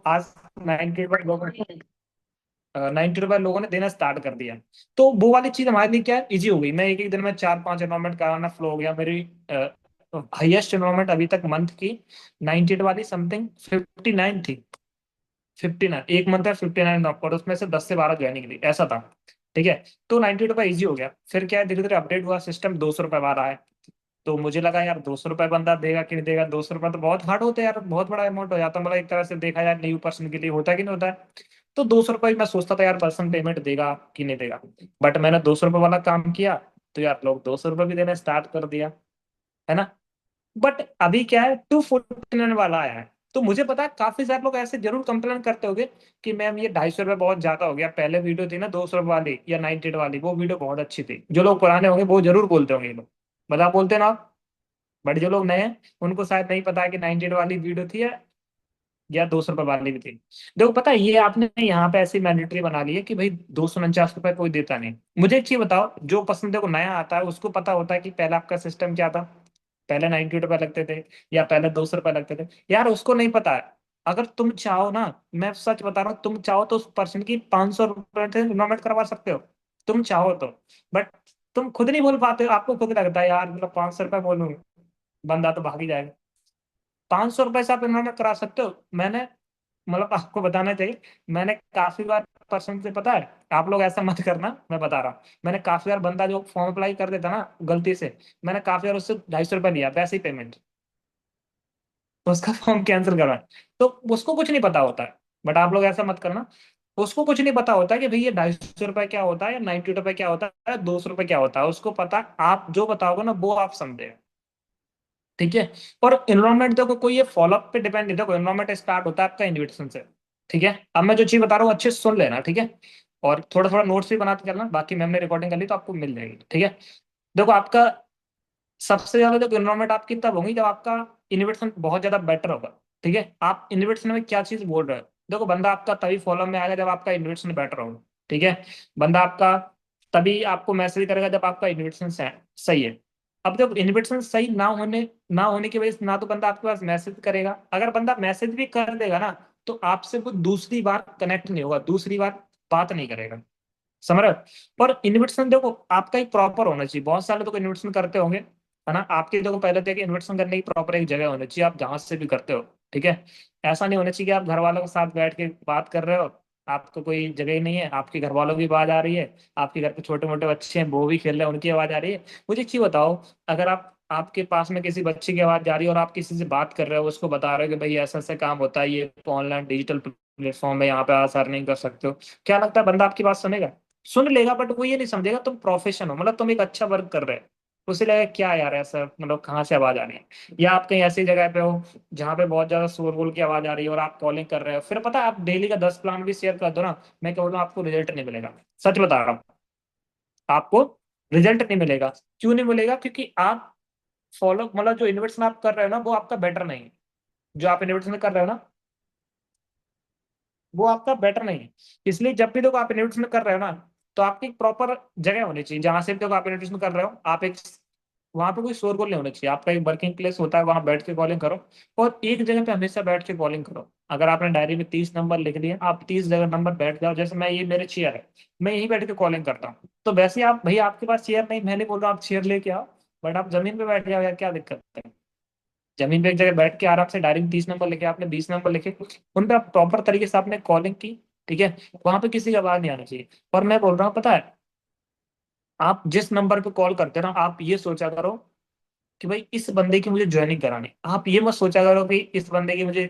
आज 90 रुपए लोगों ने 90 रुपए लोगों ने देना स्टार्ट कर दिया। तो वो वाली चीज हमारे लिए क्या इजी हो गई। मैं एक एक दिन में 4 5 एनरोलमेंट कराना फ्लो हो गया। मेरी हाईएस्ट एनरोलमेंट अभी तक मंथ की 98 वाली समथिंग 59 थी। 59 एक मंथ है, 59 और उसमें से 10 से 12 ज्वाइनिंग थी, ऐसा था। ठीक है। तो 90 रुपए इजी हो गया। फिर क्या है, धीरे धीरे अपडेट हुआ सिस्टम, 200 रुपए बाहर आए। तो मुझे लगा यार 200 रुपए बंदा देगा कि नहीं देगा, 200 रुपए तो बहुत हार्ड होते हैं यार, बहुत बड़ा अमाउंट हो जाता है। मतलब एक तरह से देखा जाए न्यू पर्सन के लिए होता है कि नहीं होता है। तो 200 रुपये मैं सोचता था यार पर्सन पेमेंट देगा कि नहीं देगा। बट मैंने 200 रुपये वाला काम किया, तो यार लोग 200 रुपये भी देना स्टार्ट कर दिया, है ना। बट अभी क्या है, 249 वाला आया है। तो मुझे पता है काफी सारे लोग ऐसे जरूर कंप्लेन करते होंगे कि मैम ये 250 रुपये बहुत ज्यादा हो गया। पहले वीडियो थी ना 200 रुपये वाली या 98 वाली, वो वीडियो बहुत अच्छी थी। जो लोग पुराने होंगे वो जरूर बोलते होंगे ये लोग, बता बोलते ना। बट जो लोग नए हैं उनको शायद नहीं पता है कि 98 वाली वीडियो थी या 200 रुपये वाली भी थी। देखो पता है, ये आपने यहाँ पे ऐसी मैंडेटरी बना ली है कि भाई 249 रुपये कोई देता नहीं। मुझे एक चीज बताओ, जो पसंद को नया आता है उसको पता होता है कि पहले आपका सिस्टम क्या था। पहले 90 रुपये लगते थे या पहले 200 रुपये लगते थे, यार उसको नहीं पता है। अगर तुम चाहो ना, मैं सच बता रहा हूँ, तुम चाहो तो उस पर्सन की 500 रुपये से इन्वेस्टमेंट करवा सकते हो, तुम चाहो तो। बट तुम खुद नहीं बोल पाते हो, आपको खुद लगता है यार मतलब 500 रुपये बोलूं बंदा तो भाग ही जाएगा। 500 रुपये से आप इन्वेस्टमेंट करा सकते हो। मैंने, मतलब आपको बताना चाहिए, मैंने काफी बार पर्सन से, पता है आप लोग ऐसा मत करना, मैं बता रहा हूँ। मैंने काफी बार बंदा जो फॉर्म अप्लाई कर देता ना गलती से, मैंने काफी बार उससे 250 रुपये लिया वैसे ही पेमेंट, उसका फॉर्म कैंसिल करवाए। तो उसको कुछ नहीं पता होता है। बट आप लोग ऐसा मत करना, उसको कुछ नहीं पता होता कि भाई ये 250 रुपये क्या होता है या 90 रुपये क्या होता है, 200 रुपये क्या होता है। उसको पता, आप जो बताओगे ना वो आप समझे। ठीक है। और एनवायरमेंट देखो, कोई ये फॉलोअप पे डिपेंड नहीं। देखो एनवायरमेंट स्टार्ट होता है आपका इन्विटेशन से। ठीक है। अब मैं जो चीज बता रहा हूँ अच्छे से सुन लेना, ठीक है। और थोड़ा थोड़ा नोट्स भी बनाते चलना, बाकी मैम ने रिकॉर्डिंग कर ली तो आपको मिल जाएगी, ठीक है। देखो आपका सबसे ज्यादा देखो इन्वायरमेंट आपकी तब होगी जब आपका इन्विटेशन बहुत ज्यादा बेटर होगा। ठीक है। आप इन्विटेशन में क्या चीज बोल रहे हो, देखो बंदा आपका तभी फॉलो में आएगा जब आपका इन्विटेशन बेटर होगा। ठीक है। बंदा आपका तभी आपको मैसेज करेगा जब आपका इन्विटेशन सही है। अब जब इन्विटेशन सही ना होने की वजह से ना तो बंदा आपके पास मैसेज करेगा। अगर बंदा मैसेज भी कर देगा ना, तो आपसे वो दूसरी बार कनेक्ट नहीं होगा, दूसरी बार बात नहीं करेगा, समझ रहे हो। और इन्विटेशन देखो आपका एक प्रॉपर होना चाहिए। बहुत सारे लोग इन्विटेशन करते होंगे, है ना। आपके देखो पहले देखिए, इन्विटेशन करने की प्रॉपर एक जगह होनी चाहिए, आप जहां से भी करते हो। ठीक है। ऐसा नहीं होना चाहिए कि आप घर वालों के साथ बैठ के बात कर रहे हो, आपको कोई जगह ही नहीं है, आपके घर वालों की आवाज आ रही है, आपके घर पे छोटे मोटे बच्चे हैं वो भी खेल रहे हैं उनकी आवाज आ रही है। मुझे एक चीज बताओ, अगर आप आपके पास में किसी बच्चे की आवाज जा रही है और आप किसी से बात कर रहे हो, उसको बता रहे हो कि भाई ऐसा ऐसा काम होता है, ये ऑनलाइन डिजिटल प्लेटफॉर्म है, यहाँ पे आप अर्निंग कर सकते हो, क्या लगता है बंदा आपकी बात सुनेगा? सुन लेगा, बट वो ये नहीं समझेगा तुम प्रोफेशन हो, मतलब तुम एक अच्छा वर्क कर रहे हो। उसे लगेगा क्या यार ऐसा, मतलब कहाँ से आवाज आ रही है। या आप कहीं ऐसी जगह पे हो जहाँ पे बहुत ज्यादा शोरगुल की आवाज आ रही है और आप कॉलिंग कर रहे हो, फिर पता है आप डेली का 10 प्लान भी शेयर कर दो ना, मैं क्या बोल रहा हूँ, आपको रिजल्ट नहीं मिलेगा। सच बता रहा हूँ, आपको रिजल्ट नहीं मिलेगा। क्यों नहीं मिलेगा? क्योंकि आप फॉलो, मतलब जो इन्वेस्टमेंट आप कर रहे हो ना वो आपका बेटर नहीं है। जो आप इन्वेस्टमेंट कर रहे हो ना वो आपका बेटर नहीं है। इसलिए जब भी देखो आप इन्वेस्टमेंट कर रहे हो ना, तो आपकी एक प्रॉपर जगह होनी चाहिए जहां से भी देखो आप इन्वेस्टमेंट कर रहे हो। आप एक, वहां पे कोई शोरगुल नहीं होना चाहिए, आपका एक वर्किंग प्लेस होता है, वहां बैठ के कॉलिंग करो। और एक जगह पे हमेशा बैठ के कॉलिंग करो। अगर आपने डायरी में 30 नंबर लिख लिए, आप 30 जगह नंबर बैठ जाओ। जैसे मैं, ये मेरे चेयर है, मैं यहीं बैठ के कॉलिंग करता हूँ। तो वैसे ही आप, भैया आपके पास चेयर नहीं, मैं नहीं बोल रहा आप चेयर लेके आओ, बट आप जमीन पे बैठ जाओ यार, क्या दिक्कत है। जमीन पे एक जगह बैठ के आराम से डायरेक्ट 30 नंबर लिखे, आपने 20 नंबर लिखे, उन पे आप प्रॉपर तरीके से आपने कॉलिंग की। ठीक है। वहां पे किसी की आवाज नहीं आनी चाहिए। और मैं बोल रहा हूँ पता है, आप जिस नंबर पे कॉल करते हो ना, आप ये सोचा करो कि भाई इस बंदे की मुझे ज्वाइनिंग करानी है। आप ये मत सोचा करो कि इस बंदे की मुझे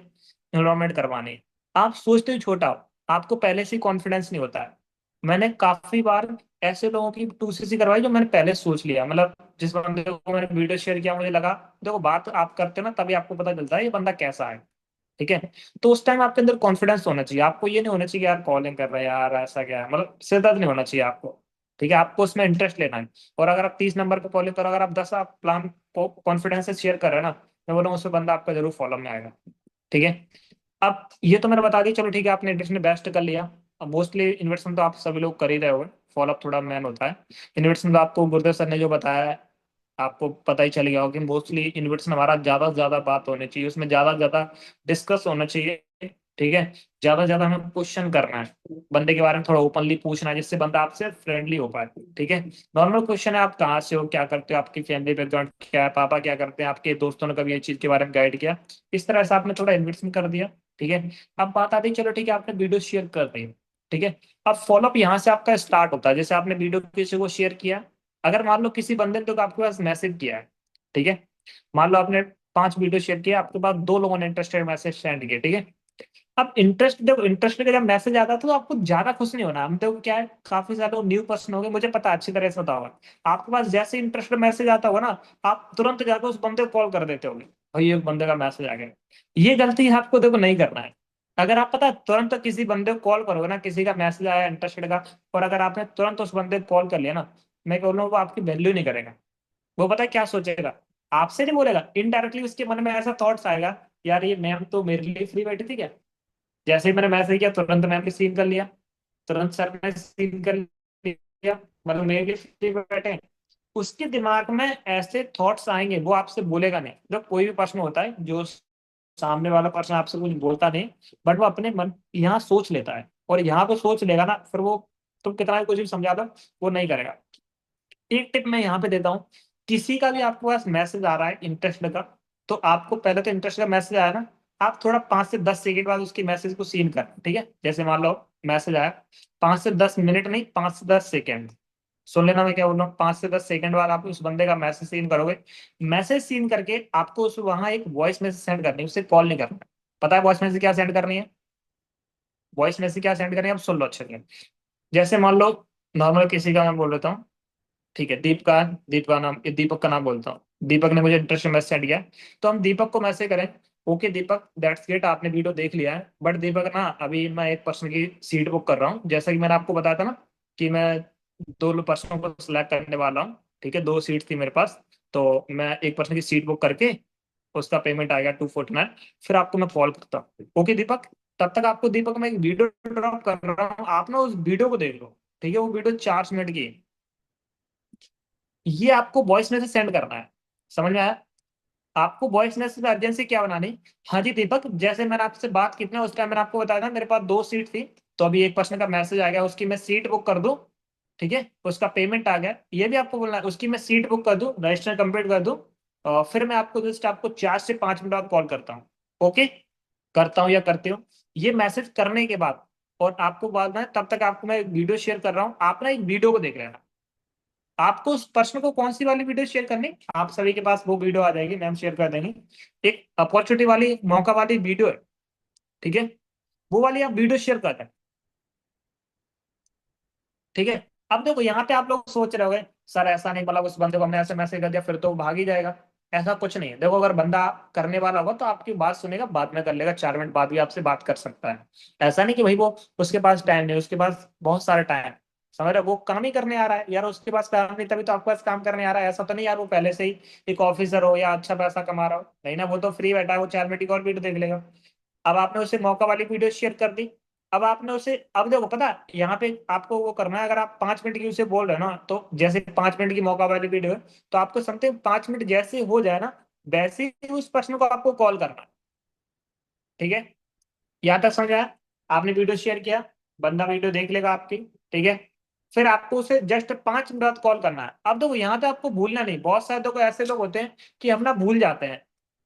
एनरोलमेंट करवानी है। आप सोचते हो छोटा हो, आपको पहले से कॉन्फिडेंस नहीं होता है। मैंने काफी बार ऐसे लोगों की 2CC करवाई जो मैंने पहले सोच लिया, मतलब जिस बंदे को मैंने वीडियो शेयर किया मुझे लगा, देखो बात आप करते हो ना तभी आपको पता चलता है ये बंदा कैसा है। ठीक है। तो उस टाइम आपके अंदर कॉन्फिडेंस होना चाहिए। आपको ये नहीं होना चाहिए कि यार कॉलिंग कर रहे हैं यार ऐसा क्या है, मतलब सिर दर्द नहीं होना चाहिए आपको। ठीक है। आपको उसमें इंटरेस्ट लेना है। और अगर आप 30 नंबर पे कॉलिंग करो, अगर आप 10 आप प्लान को कॉन्फिडेंस से शेयर कर रहे हैं ना, मैं बोलूँ उसमें बंदा आपका जरूर फॉलो में आएगा। ठीक है। अब ये तो मैंने बता दी, चलो ठीक है, आपने इन्वेस्टमेंट बेस्ट कर लिया। अब मोस्टली इन्वेस्टमेंट तो आप सभी लोग कर ही रहे होंगे, फॉलोअप थोड़ा मैन होता है। इन्वेस्टमेंट तो आपको गुरुदेव सर ने जो बताया है, आपको पता ही चल गया होगा कि मोस्टली इन्वेस्टमेंट हमारा ज्यादा से ज्यादा बात होनी चाहिए, उसमें ज्यादा से ज्यादा डिस्कस होना चाहिए। ठीक है। ज्यादा से ज्यादा हमें क्वेश्चन करना है, बंदे के बारे में थोड़ा ओपनली पूछना है, जिससे बंदा आपसे फ्रेंडली हो पाए। ठीक है। नॉर्मल क्वेश्चन है, आप कहाँ से हो, क्या करते हो, आपकी फैमिली बैकग्राउंड क्या है, पापा क्या करते हैं, आपके दोस्तों ने कभी ये चीज के बारे में गाइड किया, इस तरह से आपने थोड़ा इन्वेस्टमेंट कर दिया। ठीक है। अब बात आती है, चलो ठीक है, आपने वीडियो शेयर कर दी। ठीक है। अब फॉलोअप यहाँ से आपका स्टार्ट होता है। जैसे आपने वीडियो किसी को शेयर किया, अगर मान लो किसी बंदे ने तो आपके पास मैसेज किया है। ठीक है। मान लो आपने 5 वीडियो शेयर किया, आपके पास 2 लोगों ने इंटरेस्टेड मैसेज सेंड किया। ठीक है। अब इंटरेस्ट, जब इंटरेस्ट का जब मैसेज आता है तो आपको ज्यादा खुश नहीं होना। हम तो क्या है, काफी ज्यादा न्यू पर्सन हो गए, मुझे पता है, अच्छी तरह से पता होगा। आपके पास जैसे इंटरेस्ट मैसेज आता होगा ना, आप तुरंत जाकर उस बंदे को कॉल कर देते होगे, भाई ये बंदे का मैसेज आ गया। ये गलती आपको देखो नहीं करना है। अगर आप पता है तुरंत किसी बंदे को कॉल करोगे ना, किसी का मैसेज आया इंटरेस्टेड का, और अगर आपने तुरंत उस बंदे को कॉल कर लिया ना, मैं बोल रहा हूँ वो आपकी वैल्यू नहीं करेगा। वो पता है क्या सोचेगा, आपसे नहीं बोलेगा, इनडायरेक्टली उसके मन में ऐसा थॉट्स आएगा, यार ये मैम तो मेरे लिए फ्री बैठी थी क्या। जैसे ही मैंने मैसेज किया तुरंत मैम ने सीन कर लिया, तुरंत सर ने सीन कर लिया, मतलब मेरे लिए फ्री बैठे हैं। उसके दिमाग में ऐसे थॉट्स आएंगे, वो आपसे बोलेगा नहीं। जब कोई भी प्रश्न होता है, जो सामने वाला पर्सन आपसे कुछ बोलता नहीं, बट वो अपने मन यहाँ सोच लेता है, और यहाँ पे सोच लेगा ना, फिर वो तुम कितना भी कुछ भी समझा दो, वो नहीं करेगा। एक टिप मैं यहाँ पे देता हूँ, किसी का भी आपके पास मैसेज आ रहा है इंटरेस्ट का, तो आपको पहले तो इंटरेस्ट का मैसेज आया ना, आप थोड़ा 5 से 10 सेकंड बाद उसकी मैसेज को सीन कर। ठीक है। जैसे मान लो मैसेज आया, 5 से 10 मिनट नहीं, 5 से 10 सेकंड, सुन लेना मैं क्या बोल रहा हूँ। 5 से 10 सेकंड बाद आप उस बंदे का मैसेज सीन करोगे। मैसेज सीन करके आपको उस वहां एक वॉइस मैसेज सेंड करनी है, उसे कॉल नहीं करना। पता है वॉइस मैसेज क्या सेंड करनी है? वॉइस मैसेज क्या सेंड करनी है, अब सुन लो अच्छे से। जैसे मान लो, नॉर्मल किसी का मैं बोल देता हूँ, ठीक है, दीप का नाम, दीपक का नाम बोलता हूँ। दीपक ने मुझे इंटरेस्ट मैसेज सेंड किया, तो हम दीपक को मैसेज करें, ओके दीपक, दैट्स ग्रेट, आपने वीडियो देख लिया है, बट दीपक ना, अभी मैं एक पर्सन की सीट बुक कर रहा हूँ, जैसा कि मैंने आपको बताया था ना, कि मैं 2 पर्सनों को सिलेक्ट करने वाला हूँ। ठीक है। 2 सीट थी मेरे पास, तो मैं एक पर्सन की सीट बुक करके, उसका पेमेंट आ गया 249, फिर आपको मैं कॉल करता हूँ, ओके दीपक। तब तक आपको दीपक मैं एक वीडियो ड्रॉप कर रहा हूँ, आप ना उस वीडियो को देख लो। ठीक है। वो वीडियो 4 मिनट की है। ये आपको वॉइस मैसेज सेंड करना है, समझ में आया? आपको वॉइस मैसेज में अर्जेंसी क्या बनानी। हाँ जी दीपक, जैसे मैंने आपसे बात की थी ना, उस टाइम मैंने आपको बताया था मेरे पास 2 सीट थी, तो अभी एक पर्सन का मैसेज आ गया, उसकी मैं सीट बुक कर दूं। ठीक है। उसका पेमेंट आ गया, ये भी आपको बोलना है, उसकी मैं सीट बुक कर दूं, रजिस्टर कंप्लीट कर दूं, और फिर मैं आपको जस्ट आपको 4 से 5 मिनट बाद कॉल करता हूँ। ओके, करता हूँ या करते हो। ये मैसेज करने के बाद, और आपको बाद में, तब तक आपको मैं वीडियो शेयर कर रहा हूँ, आप ना एक वीडियो को देख लेना। आपको उस पर्सन को कौन सी वाली वीडियो शेयर करनी, आप सभी के पास वो वीडियो आ जाएगी, मैम शेयर कर देंगे। एक अपॉर्चुनिटी वाली, एक मौका वाली वीडियो है। ठीक है। वो वाली आप वीडियो शेयर कर दें। ठीक है। अब देखो यहाँ पे आप लोग सोच रहे होंगे, सर ऐसा नहीं, मतलब उस बंदे को हमने ऐसे मैसेज कर दिया फिर तो वो भाग ही जाएगा। ऐसा कुछ नहीं है। देखो, अगर बंदा करने वाला होगा तो आपकी बात सुनेगा, बाद में कर लेगा, 4 मिनट बाद भी आपसे बात कर सकता है। ऐसा नहीं कि भाई वो, उसके पास टाइम नहीं, उसके पास बहुत सारा टाइम। समझ रहे हो? वो काम ही करने आ रहा है यार, उसके पास काम नहीं तभी तो आपके पास काम करने आ रहा है। ऐसा तो नहीं यार वो पहले से ही एक ऑफिसर हो या अच्छा पैसा कमा रहा हो, नहीं ना, वो तो फ्री बैठा है, वो 4 मिनट की और वीडियो देख लेगा। अब आपने उसे मौका वाली वीडियो शेयर कर दी। अब आपने उसे, अब देखो पता है यहाँ पे आपको वो करना है, अगर आप 5 मिनट की उसे बोल रहे हो ना, तो जैसे 5 मिनट की मौका वाली वीडियो है, तो आपको समथिंग 5 मिनट जैसे हो जाए ना, वैसे ही उस पर्सन को आपको कॉल करना है। ठीक है। यहाँ तक समझ आया? आपने वीडियो शेयर किया, बंदा वीडियो देख लेगा आपकी। ठीक है। फिर आपको उसे जस्ट 5 मिनट बाद कॉल करना है। अब देखो यहाँ पे आपको भूलना नहीं, बहुत सारे देखो ऐसे लोग होते हैं कि हम ना भूल जाते हैं,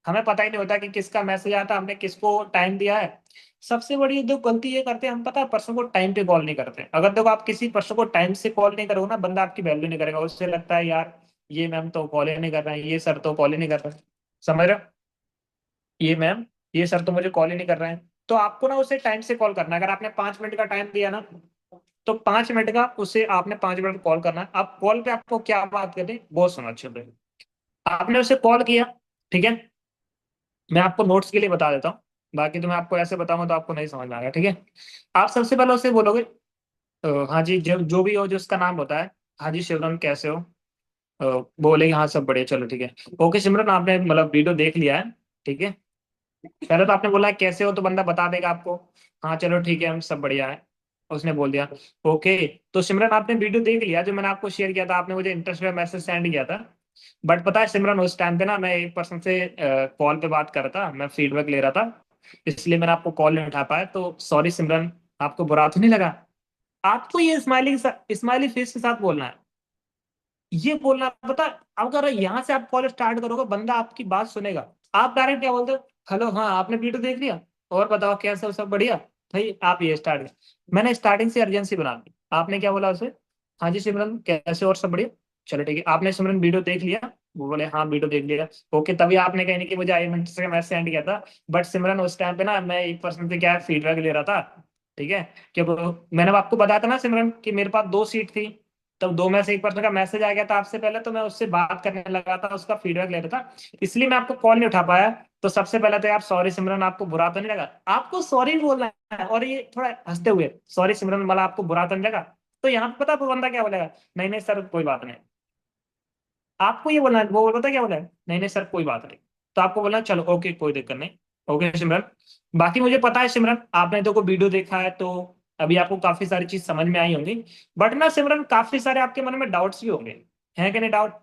हमें पता ही नहीं होता कि किसका मैसेज आता, हमने किसको टाइम दिया है। सबसे बड़ी जो गलती ये करते हैं, हम पता है पर्सन को टाइम पे कॉल नहीं करते। अगर देखो आप किसी पर्सन को टाइम से कॉल नहीं करोगे ना, बंदा आपकी वैल्यू नहीं करेगा, उससे लगता है यार ये मैम तो कॉल ही नहीं कर रहे हैं, ये सर तो कॉल ही नहीं कर रहे हैं। समझ रहे हो? ये मैम, ये सर तो मुझे कॉल ही नहीं कर रहे हैं। तो आपको ना उसे टाइम से कॉल करना है। अगर आपने 5 मिनट का टाइम दिया ना, तो 5 मिनट का उसे आपने 5 मिनट कॉल करना है। अब कॉल पे आपको क्या बात करनी है, बहुत सुनो अच्छे से। आपने उसे कॉल किया। ठीक है। मैं आपको नोट्स के लिए बता देता हूँ, बाकी तो मैं आपको ऐसे बताऊंगा तो आपको नहीं समझ में आएगा। ठीक है। आप सबसे पहले उसे बोलोगे, हाँ जी, जो जो भी हो, जो उसका नाम होता है, हाँ जी सिमरन कैसे हो। बोलेगी हाँ सब बढ़िया, चलो ठीक है। ओके सिमरन, आपने मतलब वीडियो देख लिया है। ठीक है। पहले तो आपने बोला कैसे हो, तो बंदा बता देगा आपको, हाँ चलो ठीक है हम सब बढ़िया है, उसने बोल दिया। ओके, तो सिमरन आपने वीडियो देख लिया जो मैंने आपको शेयर किया था, आपने मुझे इंटरेस्ट में मैसेज सेंड किया था। बट पता है सिमरन, उस टाइम पे ना मैं एक पर्सन से कॉल पे बात कर रहा था, मैं फीडबैक ले रहा था। इसलिए मैंने आपको कॉल नहीं उठा पाया, तो सॉरी सिमरन। आपको बुरा तो नहीं लगा? आपको ये स्माइली फेस के साथ बोलना है, ये बोलना पता। अगर यहाँ से आप कॉल स्टार्ट करोगे, बंदा आपकी बात सुनेगा। आप डायरेक्ट क्या बोलते हो? हेलो, हाँ आपने वीडियो देख लिया, और बताओ कैसे, सब बढ़िया। भाई आप ये स्टार्ट, मैंने स्टार्टिंग से अर्जेंसी बना दी। आपने क्या बोला उसे? हाँ जी सिमरन कैसे, और सब बढ़िया। चलो ठीक है, आपने सिमरन वीडियो देख लिया? वो बोले हाँ वीडियो देख लिया। ओके, तभी आपने कहीं नहीं कि मुझे 1 मिनट से मैसेज सेंड किया था। बट सिमरन उस टाइम पे ना मैं एक पर्सन से क्या फीडबैक ले रहा था, ठीक है? क्योंकि मैंने आपको बताया था ना सिमरन कि मेरे पास 2 सीट थी। तब 2 में से एक पर्सन का मैसेज आ गया था आपसे पहले, तो मैं उससे बात करने लगा था, उसका फीडबैक ले रहा था, इसलिए मैं आपको कॉल नहीं उठा पाया। तो सबसे पहले तो आप सॉरी सिमरन, आपको बुरा तो नहीं लगा? आपको सॉरी बोलना है, और ये थोड़ा हंसते हुए, सॉरी सिमरन, मला आपको बुरा तो नहीं लगा? तो यहाँ पे पता है वो बंदा क्या बोलेगा? नहीं नहीं सर कोई बात नहीं। आपको ये बोलना है, वो पता है क्या बोला है? नहीं नहीं सर कोई बात नहीं। तो आपको बोलना चलो ओके कोई दिक्कत नहीं। ओके सिमरन। बाकी मुझे पता है सिमरन, आपने तो को वीडियो देखा है, तो अभी आपको काफी सारी चीज समझ में आई होंगी। बट ना सिमरन, काफी सारे आपके मन में डाउट्स भी होंगे, हैं कि नहीं डाउट?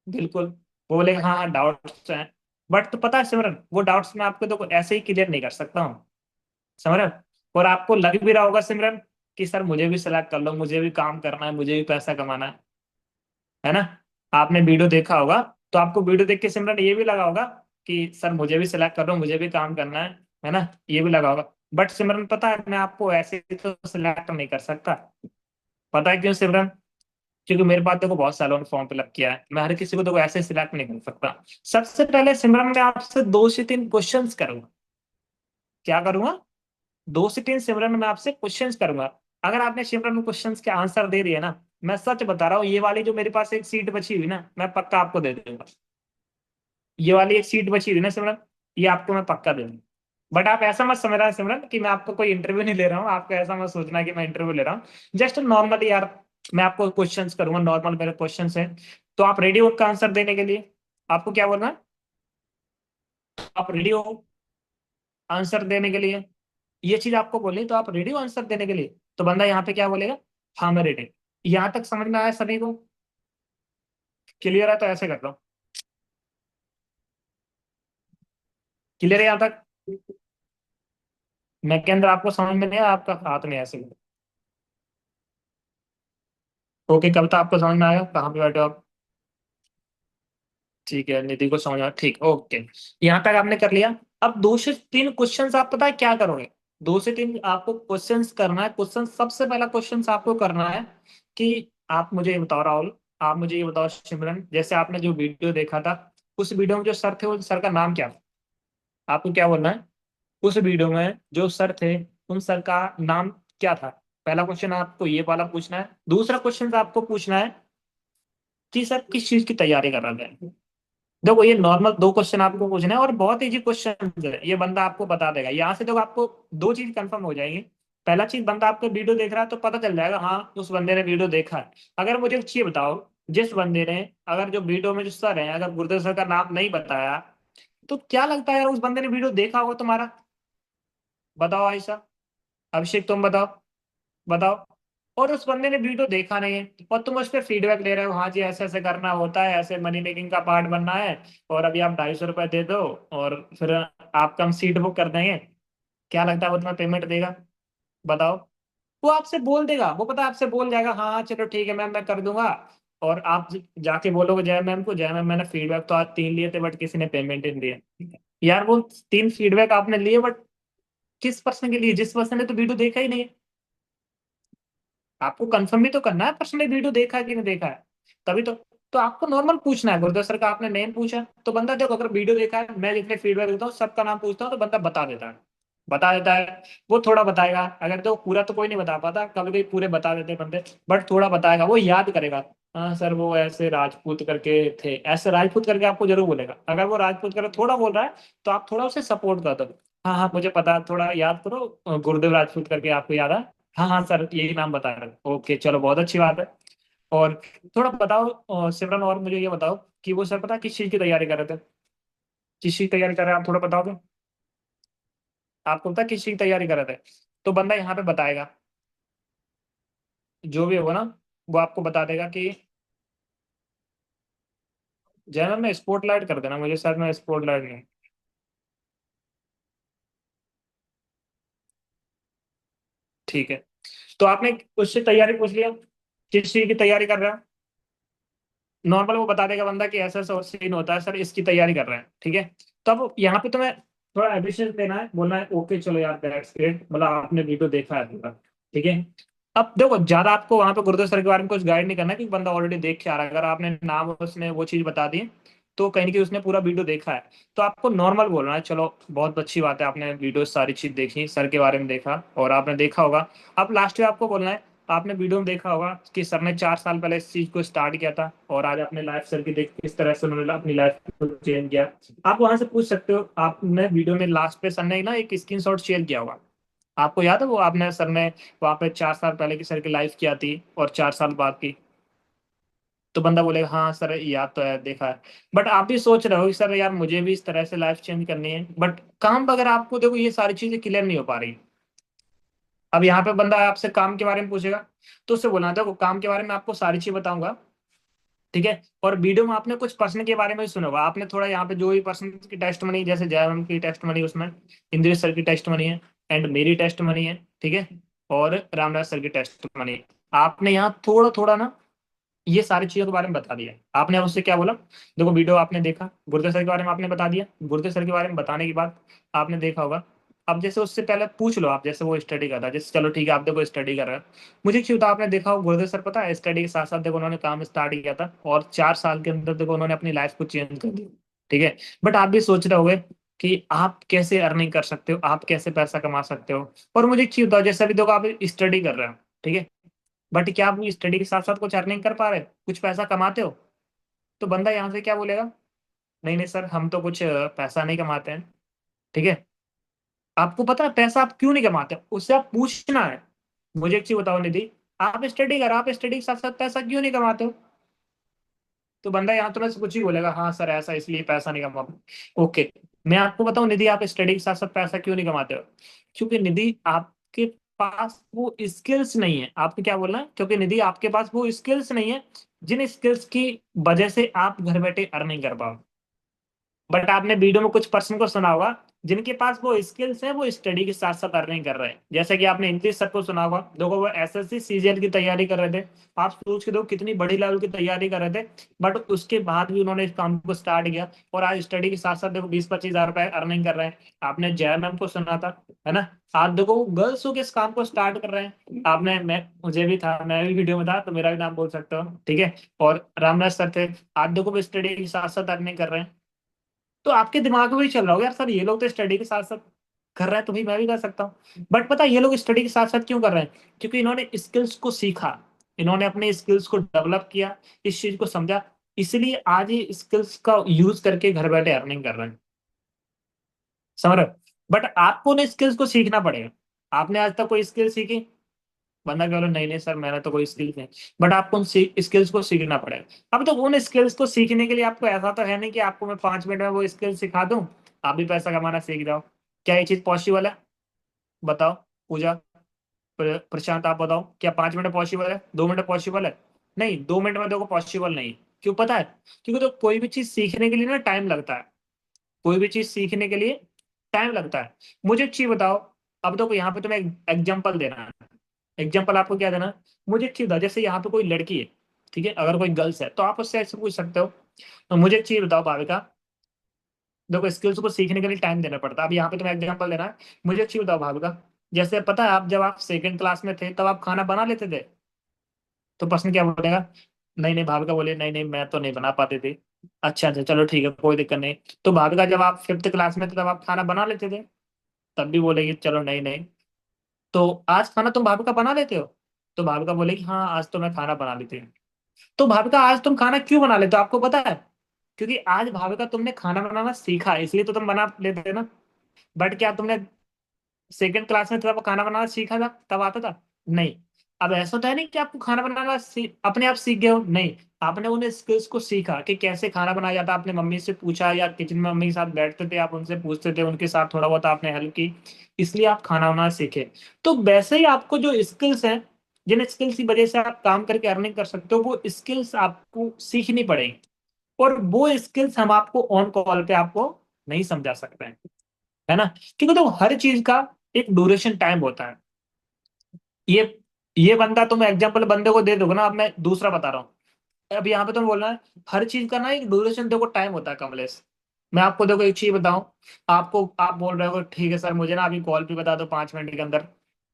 बिल्कुल। वो बोलेगा हाँ हाँ डाउट्स हैं। बट तो पता है सिमरन, वो डाउट्स मैं आपको तो ऐसे ही क्लियर नहीं कर सकता हूँ, समझ रहे हो? और आपको लग भी रहा होगा सिमरन कि सर मुझे भी सिलेक्ट कर लो, मुझे भी काम करना है, मुझे भी पैसा कमाना है ना? आपने वीडियो देखा होगा, तो आपको वीडियो देख के सिमरन ये भी लगा होगा कि सर मुझे भी सिलेक्ट कर लो, मुझे भी काम करना है ना? ये भी लगा होगा। बट सिमरन पता है, मैं आपको ऐसे तो सिलेक्ट नहीं कर सकता। पता है क्यों सिमरन? क्योंकि मेरे पास देखो बहुत सालों ने फॉर्म फिलअप किया है, मैं हर किसी को देखो ऐसे सिलेक्ट नहीं कर सकता। सबसे पहले सिमरन मैं आपसे 2 से 3 क्वेश्चंस करूंगा। क्या करूंगा? 2 से 3 सिमरन में आपसे क्वेश्चंस करूंगा। अगर आपने सिमरन में क्वेश्चंस के आंसर दे दिए ना, मैं सच बता रहा हूँ, ये वाली जो मेरे पास एक सीट बची हुई ना, मैं पक्का आपको दे दूंगा। ये वाली एक सीट बची हुई ना सिमरन, ये आपको मैं पक्का दे दूंगा। बट आप ऐसा मत समझना सिमरन कि मैं आपको कोई इंटरव्यू नहीं ले रहा हूँ, आपको ऐसा मत सोचना कि मैं इंटरव्यू ले रहा हूँ। जस्ट नॉर्मली यार, मैं आपको क्वेश्चंस करूंगा, नॉर्मल मेरे क्वेश्चंस हैं। तो आप रेडी हो का आंसर देने के लिए? आपको क्या बोलना है? आप रेडी हो आंसर देने के लिए? ये चीज आपको बोली, तो आप रेडी हो आंसर देने के लिए? तो बंदा यहाँ पे क्या बोलेगा? हाँ मैं रेडी। यहाँ तक समझ में आया सभी को? क्लियर है? तो ऐसे करता हूँ। क्लियर है यहाँ तक? मैं के अंदर आपको समझ में नहीं आया? आपका हाथ नहीं ऐसे? ओके, कब तक आपको समझ में आया? कहाँ पे बैठे हो आप? ठीक है, निधि को समझ में आया, ठीक, ओके। यहाँ तक आपने कर लिया। अब 2 से 3 क्वेश्चंस आप पता है क्या करोगे? 2 से 3 आपको क्वेश्चंस करना है। क्वेश्चन, सबसे पहला क्वेश्चंस आपको करना है कि आप मुझे ये बताओ राहुल, आप मुझे ये बताओ सिमरन, जैसे आपने जो वीडियो देखा था, उस वीडियो में जो सर थे, वो सर का नाम क्या था? आपको क्या बोलना है? उस वीडियो में जो सर थे, उन सर का नाम क्या था? पहला क्वेश्चन आपको ये वाला पूछना है। दूसरा क्वेश्चन आपको पूछना है कि सर किस चीज की तैयारी कर रहे थे। देखो ये नॉर्मल 2 क्वेश्चन आपको पूछना है, और बहुत इजी क्वेश्चन है, ये बंदा आपको बता देगा। यहाँ से देखो आपको 2 चीज कंफर्म हो जाएगी। पहला चीज, बंदा आपको वीडियो देख रहा है तो पता चल जाएगा हाँ उस बंदे ने वीडियो देखा है। अगर मुझे एक चीज बताओ, जिस बंदे ने, अगर जो वीडियो में जो सर है, अगर गुरुदेव सर का नाम नहीं बताया, तो क्या लगता है यार उस बंदे ने वीडियो देखा होगा तुम्हारा? बताओ आयशा, अभिषेक तुम बताओ, बताओ। और उस बंदे ने वीडियो देखा नहीं है, और तुम उस पर फीडबैक ले रहे हो, हाँ जी ऐसे ऐसे करना होता है, ऐसे मनी मेकिंग का पार्ट बनना है, और अभी आप 250 रुपये दे दो, और फिर आपका हम सीट बुक कर देंगे। क्या लगता है वो तुम्हें पेमेंट देगा? बताओ। वो आपसे बोल देगा, वो पता है आपसे बोल जाएगा हाँ हाँ चलो ठीक है मैम मैं कर दूंगा। और आप जाके बोलोगे जय मैम को, जय मैम मैंने फीडबैक तो आज 3 लिए थे, बट किसी ने पेमेंट नहीं दिया। यार वो 3 फीडबैक आपने लिए, बट किस पर्सन के लिए? जिस पर्सन ने तो वीडियो देखा ही नहीं है। आपको कंफर्म भी तो करना है पर्सन ने वीडियो देखा है कि नहीं देखा है, तभी तो आपको नॉर्मल पूछना है। गुरुदेव सर का आपने नेम पूछा, तो बंदा देखो अगर वीडियो देखा है, मैं जितने फीडबैक देता हूँ सबका नाम पूछता हूँ, तो बंदा बता देता है, बता देता है। वो थोड़ा बताएगा, अगर तो पूरा तो कोई नहीं बता पाता, कभी कभी पूरे बता देते हैं बंदे, बट थोड़ा बताएगा, वो याद करेगा। हाँ सर वो ऐसे राजपूत करके थे, ऐसे राजपूत करके आपको जरूर बोलेगा। अगर वो राजपूत करके थोड़ा बोल रहा है, तो आप थोड़ा उसे सपोर्ट कर दो। हाँ हाँ मुझे पता है, थोड़ा याद करो, गुरुदेव राजपूत करके आपको याद है? हाँ हाँ सर यही नाम बता रहे हो। ओके चलो बहुत अच्छी बात है। और थोड़ा बताओ सिमरन, और मुझे ये बताओ कि वो सर पता किस चीज की तैयारी कर रहे थे? किस चीज की तैयारी कर रहे हैं आप थोड़ा बताओगे? आपको पता किस चीज की तैयारी कर रहे थे? तो बंदा यहाँ पे बताएगा, जो भी होगा ना, वो आपको बता देगा कि जय मैम मैं स्पॉट लाइट कर देना मुझे, सर मैं स्पॉट लाइट नहीं। ठीक है। तो आपने उससे तैयारी पूछ लिया, किस चीज की तैयारी कर रहा है, नॉर्मल वो बता देगा बंदा कि ऐसा ऐसा सीन होता है सर, इसकी तैयारी कर रहे हैं, ठीक है। तो अब यहाँ पे तुम्हें थोड़ा एडिशन देना है, बोलना है ओके चलो यार दैट्स ग्रेट, मतलब आपने वीडियो देखा है पूरा, ठीक है। अब देखो ज्यादा आपको वहां पे गुरुदेव सर के बारे में कुछ गाइड नहीं करना है, क्योंकि बंदा ऑलरेडी देख के आ रहा है, अगर आपने नाम उसने वो चीज बता दी तो कहीं ना कहीं उसने पूरा वीडियो देखा है। तो आपको नॉर्मल बोलना है, चलो बहुत अच्छी बात है, आपने वीडियो सारी चीज देखी, सर के बारे में देखा और आपने देखा होगा। अब लास्ट में आपको बोलना है, आपने वीडियो में देखा होगा कि सर ने 4 साल पहले इस चीज को स्टार्ट किया था और आज अपने लाइफ सर की देख किस तरह से उन्होंने अपनी लाइफ को चेंज किया। आप वहां से पूछ सकते हो, आपने वीडियो में लास्ट पे सर ने ना एक स्क्रीनशॉट शेयर किया होगा, आपको याद है वो, आपने सर ने वहां पे 4 साल पहले की सर की लाइफ किया थी और 4 साल बाद की। तो बंदा बोलेगा हाँ सर याद तो है, देखा है। बट आप भी सोच रहे हो कि सर यार मुझे भी इस तरह से लाइफ चेंज करनी है, बट काम वगैरह आपको देखो ये सारी चीजें क्लियर नहीं हो पा रही। अब यहाँ पे बंदा आपसे काम के बारे में पूछेगा, तो उससे बोलना देखो काम के बारे में आपको सारी चीज बताऊंगा, ठीक है। और वीडियो में आपने कुछ पर्सन के बारे में भी सुना होगा, आपने थोड़ा यहाँ पे जो भी पर्सन की टेस्ट मनी, जैसे जयराम की टेस्ट मनी उसमें, इंद्र सर की टेस्ट मनी है, एंड मेरी टेस्ट मनी है, ठीक है, और रामदास सर की टेस्ट मनी, आपने यहाँ थोड़ा थोड़ा ना ये सारी चीजों के बारे में बता दिया। आपने अब उससे क्या बोला, देखो वीडियो आपने देखा, गुरुदेव सर के बारे में आपने बता दिया, गुरुदेव सर के बारे में बताने के बाद आपने देखा होगा, अब जैसे उससे पहले पूछ लो आप, जैसे वो स्टडी कर रहा है, जैसे चलो ठीक है आप देखो स्टडी कर रहे हैं, मुझे क्यों था आपने देखा हो गुरुदेव सर पता है स्टडी के साथ साथ देखो उन्होंने काम स्टार्ट किया था और 4 साल के अंदर देखो उन्होंने अपनी लाइफ को चेंज कर दिया, ठीक है। बट आप भी सोच रहे होगे कि आप कैसे अर्निंग कर सकते हो, आप कैसे पैसा कमा सकते हो। और मुझे एक चीज बताओ, जैसे अभी देखो आप स्टडी कर रहे हो, ठीक है, बट क्या आप स्टडी के साथ साथ कुछ अर्निंग कर पा रहे हो, कुछ पैसा कमाते हो। तो बंदा यहाँ से क्या बोलेगा, नहीं नहीं सर हम तो कुछ पैसा नहीं कमाते हैं, ठीक है। आपको पता है पैसा आप क्यों नहीं कमाते, उससे आप पूछना है, मुझे एक चीज बताओ निधि, आप स्टडी कर, आप स्टडी के साथ साथ पैसा क्यों नहीं कमाते हो। तो बंदा यहाँ तुरंत कुछ ही बोलेगा, हाँ सर ऐसा इसलिए पैसा नहीं कमा। ओके, मैं आपको बताऊं निधि, आप स्टडी के साथ साथ पैसा क्यों नहीं कमाते हो, क्योंकि निधि आपके पास वो स्किल्स नहीं है। आपको क्या बोलना है, क्योंकि निधि आपके पास वो स्किल्स नहीं है जिन स्किल्स की वजह से आप घर बैठे अर्निंग कर पाओ। बट आपने वीडियो में कुछ पर्सन को सुना होगा जिनके पास वो स्किल्स हैं, वो स्टडी के साथ साथ अर्निंग कर रहे हैं, जैसे कि आपने इंग्लिश सर को सुना होगा, देखो वो एसएससी सीजीएल की तैयारी कर रहे थे। आप सोच के देखो कितनी बड़ी लेवल की तैयारी कर रहे थे, बट उसके बाद भी उन्होंने इस काम को स्टार्ट किया और आज स्टडी के साथ साथ देखो 20-25 हजार रुपए अर्निंग कर रहे हैं। आपने जय मैम को सुना था, है ना, आज देखो वो गर्ल्स हो के इस काम को स्टार्ट कर रहे हैं। आपने, मैं मुझे भी था, मैं भी वीडियो में था तो मेरा भी नाम बोल सकते हो, ठीक है। और रामराज सर थे, आज देखो वो स्टडी के साथ साथ अर्निंग कर रहे हैं। तो आपके दिमाग में भी चल रहा होगा यार सर ये लोग तो स्टडी के साथ साथ कर रहे हैं तो भाई मैं भी कर सकता हूँ। बट पता है ये लोग स्टडी के साथ साथ क्यों कर रहे हैं, क्योंकि इन्होंने स्किल्स को सीखा, इन्होंने अपने स्किल्स को डेवलप किया, इस चीज को समझा, इसलिए आज ये स्किल्स का यूज करके घर बैठे अर्निंग कर रहे हैं, समझ रहे हो। बट आपको ने स्किल्स को सीखना पड़ेगा। आपने आज तक कोई स्किल सीखी, बंदा कह लो नहीं नहीं सर मैंने तो कोई स्किल्स नहीं, बट आपको उन स्किल्स को सीखना पड़ेगा। अब तो उन स्किल्स को सीखने के लिए आपको ऐसा तो है नहीं कि आपको मैं 5 मिनट में वो स्किल सिखा दूं, आप भी पैसा कमाना सीख जाओ। क्या ये चीज पॉसिबल है, बताओ। पूजा, प्रशांत आप बताओ, क्या 5 मिनट पॉसिबल है, 2 मिनट पॉसिबल है। नहीं, 2 मिनट में देखो पॉसिबल नहीं। क्यों पता है, क्योंकि तो कोई भी चीज सीखने के लिए ना टाइम लगता है, कोई भी चीज सीखने के लिए टाइम लगता है। मुझे एक चीज बताओ, अब देखो यहाँ पे तुम्हें एग्जाम्पल देना है, एग्जाम्पल आपको क्या देना है, मुझे एक चीज बताओ, जैसे यहाँ पे कोई लड़की है, ठीक है, अगर कोई गर्ल्स है तो आप उससे ऐसे पूछ सकते हो। तो मुझे एक चीज बताओ भाविका, देखो स्किल्स को सीखने के लिए टाइम देना पड़ता है, अब यहाँ पे तुम्हें एग्जाम्पल देना है। मुझे एक चीज बताओ भाविका, जैसे पता है आप जब आप सेकंड क्लास में थे तब आप खाना बना लेते थे, तो प्रश्न क्या बोलेगा, नहीं नहीं भाविका बोले नहीं नहीं मैं तो नहीं बना पाती थी। अच्छा अच्छा चलो ठीक है कोई दिक्कत नहीं। तो भाविका जब आप फिफ्थ क्लास में थे तब आप खाना बना लेते थे, तब भी बोलेगी चलो नहीं नहीं। तो आज खाना तुम भाविका बना लेते हो, तो भाविका बोलेगी हाँ आज तो मैं खाना बना लेती हूँ। तो भाविका आज तुम खाना क्यों बना लेते हो, आपको पता है, क्योंकि आज भाविका तुमने खाना बनाना सीखा है, इसलिए तो तुम बना लेते ना। बट क्या तुमने सेकंड क्लास में तब खाना बनाना सीखा था, तब आता था, नहीं। अब ऐसा तो है नहीं कि आपको खाना बनाना अपने आप सीख गए हो, नहीं। आपने उन स्किल्स को सीखा कि कैसे खाना बनाया जाता, आपने मम्मी से पूछा या किचन में मम्मी के साथ बैठते थे आप उनसे पूछते थे, उनके साथ थोड़ा बहुत आपने हेल्प की, इसलिए आप खाना बनाना सीखे। तो वैसे ही आपको जो स्किल्स हैं, जिन स्किल्स की वजह से आप काम करके अर्निंग कर सकते हो, वो स्किल्स आपको सीखनी पड़ेगी। और वो स्किल्स हम आपको ऑन कॉल पे आपको नहीं समझा सकते हैं, है ना। क्योंकि तो हर चीज का एक ड्यूरेशन टाइम होता है। ये ये बंदा तुम एग्जाम्पल बंदे को दे दोगे ना, अब मैं दूसरा बता रहा हूँ। अब यहाँ पे तुम बोलना है हर चीज का ना एक ड्यूरेशन, देखो टाइम होता है कमलेश। मैं आपको देखो एक चीज बताऊं, आपको आप बोल रहे हो ठीक है सर मुझे ना अभी कॉल पे बता दो 5 मिनट के अंदर।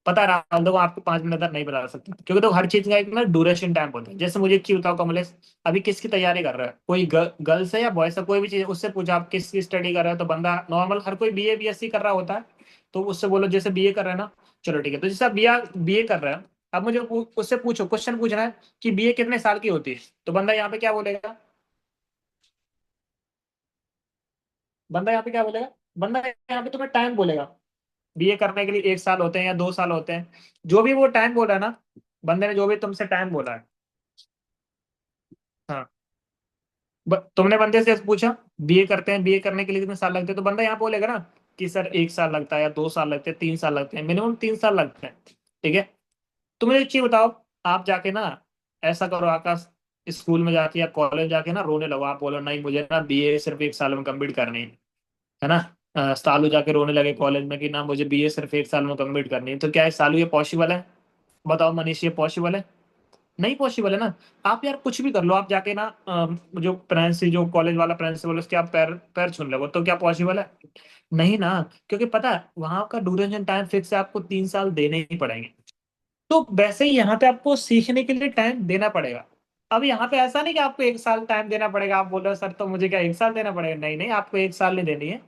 पता है राहुल, देखो आपको 5 मिनट अंदर नहीं बता सकते, क्योंकि देखो हर चीज का एक ना ड्यूरेशन टाइम होता है। जैसे मुझे एक चीज बताओ कमलेश, अभी किसकी तैयारी कर रहा है, कोई गर्ल्स है या बॉयस है, कोई भी चीज उससे पूछा आप किसकी स्टडी कर रहे हो, तो बंदा नॉर्मल हर कोई बीए बीएससी कर रहा होता है। तो उससे बोलो जैसे बीए कर रहे हैं ना, चलो ठीक है, तो जैसे आप बीए बीए कर रहे हैं, अब मुझे उससे पूछो, क्वेश्चन पूछना है कि बीए कितने साल की होती है, तो बंदा यहाँ पे क्या बोलेगा, बंदा यहाँ पे क्या बोलेगा, बंदा यहाँ पे तुम्हें टाइम बोलेगा। बीए करने के लिए 1 साल होते हैं या 2 साल होते हैं, जो भी वो टाइम बोला है ना, बंदे ने जो भी तुमसे टाइम बोला है। हाँ, तुमने बंदे से पूछा बीए करते हैं, बीए करने के लिए कितने साल लगते हैं, तो बंदा यहाँ बोलेगा ना कि सर 1 साल लगता है या 2 साल लगते हैं, 3 साल लगते हैं, मिनिमम 3 साल लगते हैं। ठीक है, तो मुझे एक चीज बताओ, आप जाके ना ऐसा करो आकाश, स्कूल में जाके या कॉलेज जाके ना रोने लगो, आप बोलो नहीं मुझे ना बीए सिर्फ 1 साल में कंप्लीट करनी है ना। सालू जाके रोने लगे कॉलेज में कि ना मुझे बीए सिर्फ 1 साल में कंप्लीट करनी है, तो क्या है सालू ये पॉसिबल है? बताओ मनीष, ये पॉसिबल है? नहीं पॉसिबल है ना। आप यार कुछ भी कर लो, आप जाके ना जो प्रिंसिपल, जो कॉलेज वाला प्रिंसिपल, उसके आप पैर पैर छून लो, तो क्या पॉसिबल है? नहीं ना, क्योंकि पता है वहां का ड्यूरेशन टाइम फिक्स है, आपको 3 साल देने ही पड़ेंगे। तो वैसे ही यहाँ पे आपको सीखने के लिए टाइम देना पड़ेगा। अब यहाँ पे ऐसा नहीं कि आपको 1 साल टाइम देना पड़ेगा, आप बोल रहे हो सर तो मुझे क्या 1 साल देना पड़ेगा, नहीं नहीं, आपको 1 साल नहीं देनी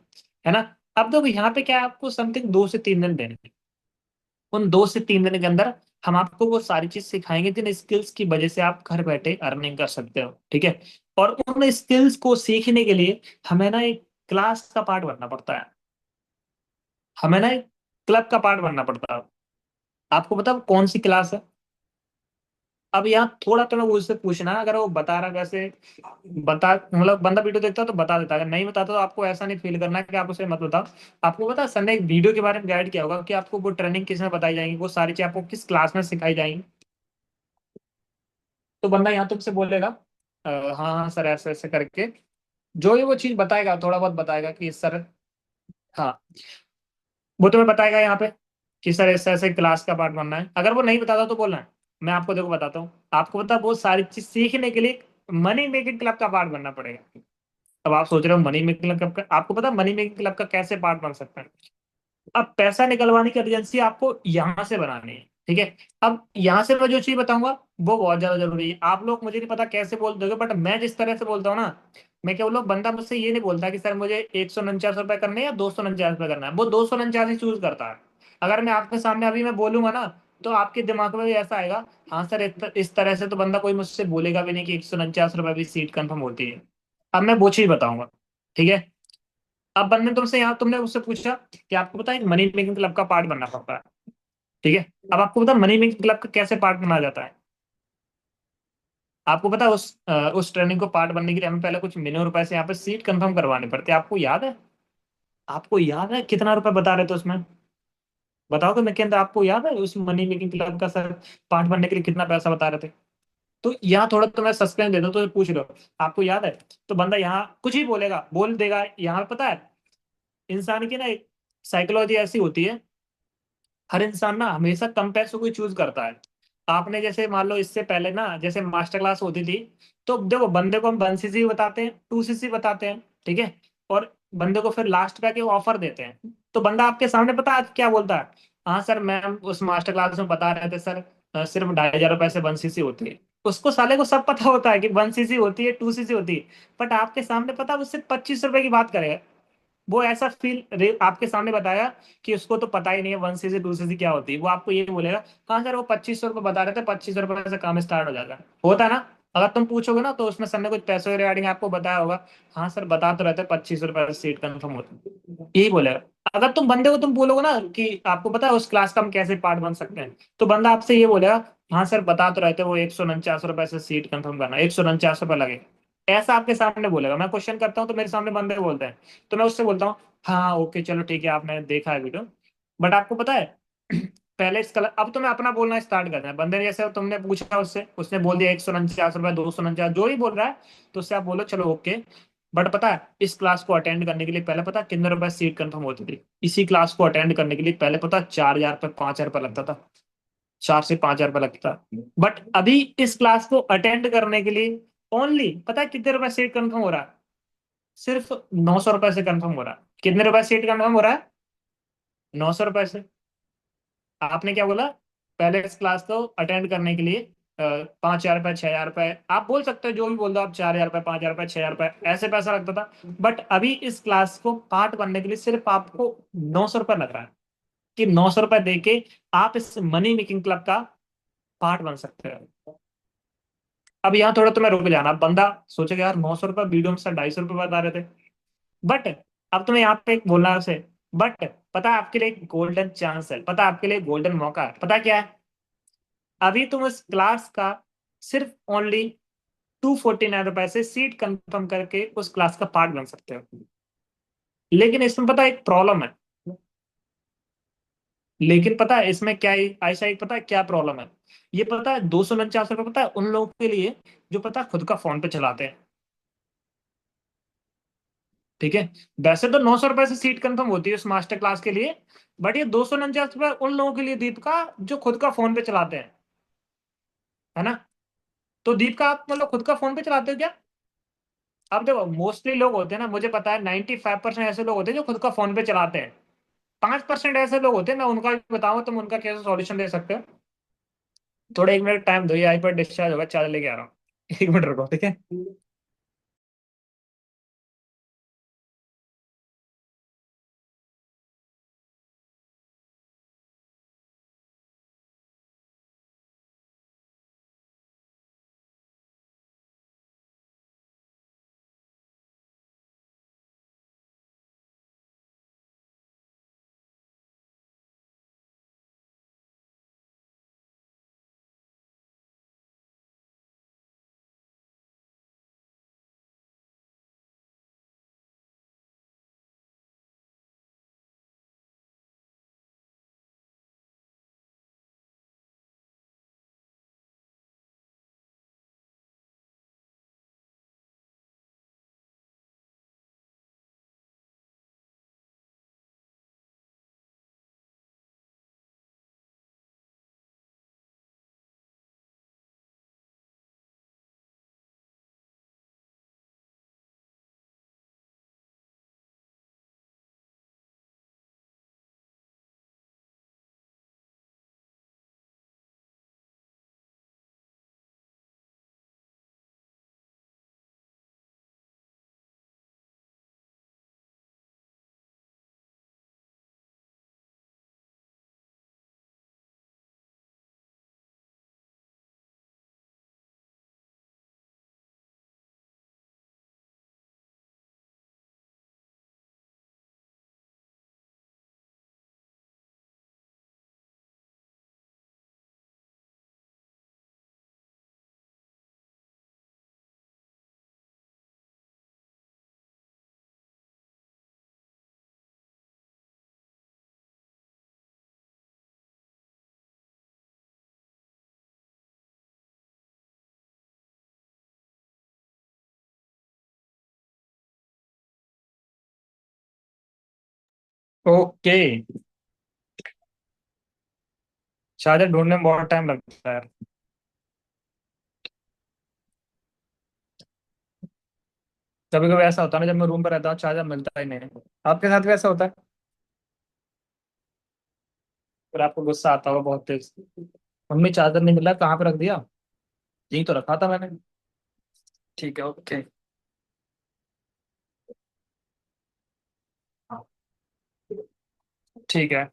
है ना। अब देखो यहाँ पे क्या है, आपको समथिंग 2 से 3 दिन देने हैं। उन 2 से 3 दिन के अंदर हम आपको वो सारी चीज सिखाएंगे जिन स्किल्स की वजह से आप घर बैठे अर्निंग कर सकते हो, ठीक है। और उन स्किल्स को सीखने के लिए हमें ना एक क्लास का पार्ट बनना पड़ता है, हमें ना एक क्लब का पार्ट बनना पड़ता है। आपको पता है वो कौन सी क्लास है? अब यहाँ थोड़ा तो मैं उससे पूछना, अगर वो बता रहा है वैसे बता, मतलब बंदा वीडियो देखता है तो बता देता है, अगर नहीं बताता तो आपको ऐसा नहीं फील करना कि आप उसे मत बताओ। आपको पता है सर ने एक वीडियो के बारे में गाइड किया होगा कि आपको वो ट्रेनिंग किस में बताई जाएंगी, वो सारी चीज आपको किस क्लास में सिखाई जाएंगी। तो बंदा यहाँ तुमसे बोलेगा हाँ हाँ सर ऐसे ऐसे करके, जो ही वो चीज बताएगा थोड़ा बहुत बताएगा कि सर, हाँ, वो तुम्हें बताएगा यहाँ पे कि सर ऐसे ऐसे क्लास का पार्ट बनना है। अगर वो नहीं बताता तो बोलना है, मैं आपको देखो बताता हूँ, आपको पता है बहुत सारी चीज सीखने के लिए मनी मेकिंग क्लब का पार्ट बनना पड़ेगा। अब आप सोच रहे हो मनी मेकिंग क्लब का, आपको पता है मनी मेकिंग क्लब का कैसे पार्ट बन सकता है? अब पैसा निकलवाने की एजेंसी आपको यहाँ से बनानी है, ठीक है। अब यहाँ से मैं जो चीज बताऊंगा वो बहुत ज्यादा जरूरी है। आप लोग मुझे नहीं पता कैसे बोल दोगे, बट मैं जिस तरह से बोलता हूँ ना, मैं क्या बोलूँ, बंदा मुझसे ये नहीं बोलता कि सर मुझे 149 रुपये करने हैं या 249 रुपये करना है, वो 249 ही चूज करता है। अगर मैं आपके सामने अभी मैं बोलूंगा ना, तो आपके दिमाग में भी ऐसा आएगा, हाँ सर इस तरह से तो बंदा कोई मुझसे बोलेगा भी नहीं कि 149 रुपये भी सीट कंफर्म होती है। अब मैं वो चीज बताऊंगा, ठीक है। अब बंदे तुमसे यहाँ तुमने उससे पूछा कि आपको पता है मनी मेकिंग क्लब का पार्ट बनना पड़ता है, ठीक है। अब आपको पता है मनी मेकिंग क्लब का कैसे पार्ट बनाया जाता है? आपको पता है उस ट्रेनिंग को पार्ट बनने के लिए हमें पहले कुछ मिनिमम रुपए से यहाँ पे सीट कंफर्म करवाने पड़ते हैं, आपको याद है? आपको याद है कितना रुपए बता रहे थे उसमें? बताओ तो मैं के अंदर, आपको याद है उस मनी मेकिंग क्लब का सर पार्ट बनने के लिए कितना पैसा बता रहे थे? तो यहाँ थोड़ा तो मैं सस्पेंस दे दूं तो पूछ लो, आपको याद है? तो बंदा यहाँ कुछ ही बोलेगा, बोल देगा। यहाँ पे पता है इंसान की ना एक साइकोलॉजी ऐसी होती है, हर इंसान ना हमेशा कम पैसों को चूज करता है। आपने जैसे मान लो इससे पहले ना जैसे मास्टर क्लास होती थी, तो देखो बंदे को हम 1 सीसी बताते हैं, 2 सीसी बताते हैं, ठीक है। और बंदे को फिर लास्ट पे आके ऑफर देते हैं, तो बंदा आपके सामने पता है क्या बोलता है? हाँ सर मैम उस मास्टर क्लास में बता रहे थे सर, सिर्फ 2,500 रुपए से 1 सीसी होती है। उसको साले को सब पता होता है कि 1 सीसी होती है, 2 सीसी होती है, बट आपके सामने पता है वो सिर्फ 25 रुपए की बात करेगा। वो ऐसा आपके सामने बताया कि उसको तो पता ही नहीं है 1 सीसी 2 सीसी क्या होती है, वो आपको ये बोलेगा हाँ सर वो 2500 रुपये बता रहे थे, 25 रुपये से काम स्टार्ट हो जाता है, होता है ना। अगर तुम पूछोगे ना तो उसमें सर ने कुछ पैसों के रिगार्डिंग आपको बताया होगा, हाँ सर बता तो रहते 25 रुपये से सीट कंफर्म होती है, यही बोलेगा। अगर तुम बंदे को तुम बोलोगे ना कि आपको पता है उस क्लास का हम कैसे पार्ट बन सकते हैं, तो बंदा आपसे ये बोलेगा हाँ सर बता तो रहते वो 149 रुपये से सीट कंफर्म करना, 149 रुपये लगे, ऐसा आपके सामने बोलेगा। मैं क्वेश्चन करता हूँ तो मेरे सामने बंदे बोलते हैं, तो मैं उससे बोलता हूँ हाँ ओके चलो ठीक है आपने देखा है वीडियो, बट आपको पता है पहले इस कलर, अब तो मैं अपना बोलना स्टार्ट करना है। बंदे ने जैसे तुमने पूछा उससे, उसने बोल दिया 149 रुपये, 249 जो ही बोल रहा है, तो उससे आप बोलो चलो ओके। बट पता है इस क्लास को अटेंड करने के लिए पहले पता है कितने रुपए सीट कंफर्म होती थी? इसी क्लास को अटेंड करने के लिए पहले पता 4,000 रुपये 5,000 रुपये लगता था। 4 से 5 हज़ार रुपये लगता है। बट अभी इस क्लास को अटेंड करने के लिए ओनली पता है कितने रुपए सीट कंफर्म हो रहा है? सिर्फ 900 रुपए से कंफर्म हो रहा है। कितने रुपए सीट कंफर्म हो रहा है? 900 रुपए से। आपने क्या बोला? पहले इस क्लास को अटेंड करने के लिए 5 हज़ार रुपये, 6 हज़ार रुपये, आप बोल सकते हो जो भी बोल दो आप, 4 हज़ार रुपये, 5 हज़ार रुपये, 6 हज़ार रुपये, ऐसे पैसा लगता था। बट अभी इस क्लास को पार्ट बनने के लिए सिर्फ आपको 900 रुपये लग रहा है, कि 900 रुपये दे के आप इस मनी मेकिंग क्लब का पार्ट बन सकते हो। अब यहाँ थोड़ा तुम्हें रुक जाना, अब बंदा सोचेगा यार 900 रुपये वीडियो में सर 250 रुपये बता रहे थे। बट अब तुम्हें यहाँ पे एक बोलना है उसे, बट पता है आपके लिए एक गोल्डन चांस है, पता है आपके लिए गोल्डन मौका है, पता है क्या है? अभी तुम इस क्लास का सिर्फ ओनली 249 रुपए से सीट कंफर्म करके उस क्लास का पार्ट बन सकते हो। लेकिन इसमें पता है एक प्रॉब्लम है। लेकिन पता है इसमें क्या है, ऐसा ही पता है क्या प्रॉब्लम है? ये पता है 249 रुपये पता है उन लोगों के लिए जो पता है खुद का फोन पे चलाते हैं। ठीक है। वैसे तो 900 रुपए से सीट कंफर्म होती है उस मास्टर क्लास के लिए, बट ये 249 रुपये उन लोगों के लिए दीपिका जो खुद का फोन पे चलाते हैं, है ना? तो दीपिका आप मतलब खुद का फोन पे चलाते हो क्या? अब देखो मोस्टली लोग होते हैं ना, मुझे पता है 95% ऐसे लोग होते हैं जो खुद का फोन पे चलाते हैं। 5% ऐसे लोग होते हैं, मैं उनका भी बताऊंगा, तुम उनका कैसे सॉल्यूशन दे सकते हो। थोड़ा 1 मिनट टाइम दो, ये आईपैड डिस्चार्ज होगा, चार्ज लेके आ रहा हूँ। 1 मिनट रुको, ठीक है। ओके। चार्जर ढूंढने में बहुत टाइम लगता है। कभी कभी ऐसा होता है ना, जब मैं रूम पर रहता हूँ चार्जर मिलता ही नहीं है। आपके साथ भी ऐसा होता है? फिर आपको गुस्सा आता होगा बहुत तेज। मम्मी चार्जर नहीं मिला, कहाँ पे रख दिया? यही तो रखा था मैंने। ठीक है, ओके। ठीक है।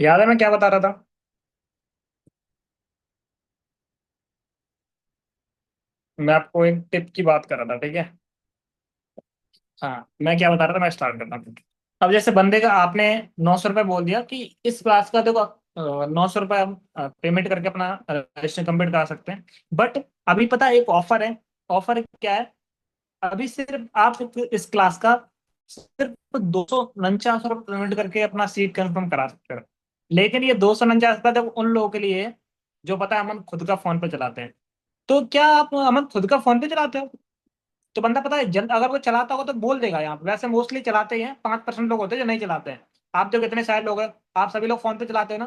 याद है मैं क्या बता रहा था? मैं आपको एक टिप की बात कर रहा था, ठीक है। हाँ, मैं क्या बता रहा था, मैं स्टार्ट करता हूँ। अब जैसे बंदे का आपने 900 रुपये बोल दिया कि इस क्लास का देखो 900 रुपये हम पेमेंट करके अपना रजिस्ट्रेशन कंप्लीट करा सकते हैं। बट अभी पता है एक ऑफर है। ऑफर क्या है? अभी सिर्फ आप इस क्लास का सिर्फ 249 रुपये पेमेंट करके अपना सीट कंफर्म करा सकते हो। लेकिन ये 249 रुपये तो उन लोगों के लिए है जो पता है अमन खुद का फोन पे चलाते हैं। तो क्या आप अमन खुद का फोन पे चलाते हो? तो बंदा पता है जल्द अगर वो चलाता होगा तो बोल देगा यहाँ पे, वैसे मोस्टली चलाते ही हैं, 5% लोग होते हैं जो नहीं चलाते हैं। आप जो कितने सारे लोग हैं, आप सभी लोग फोन पे चलाते हो ना,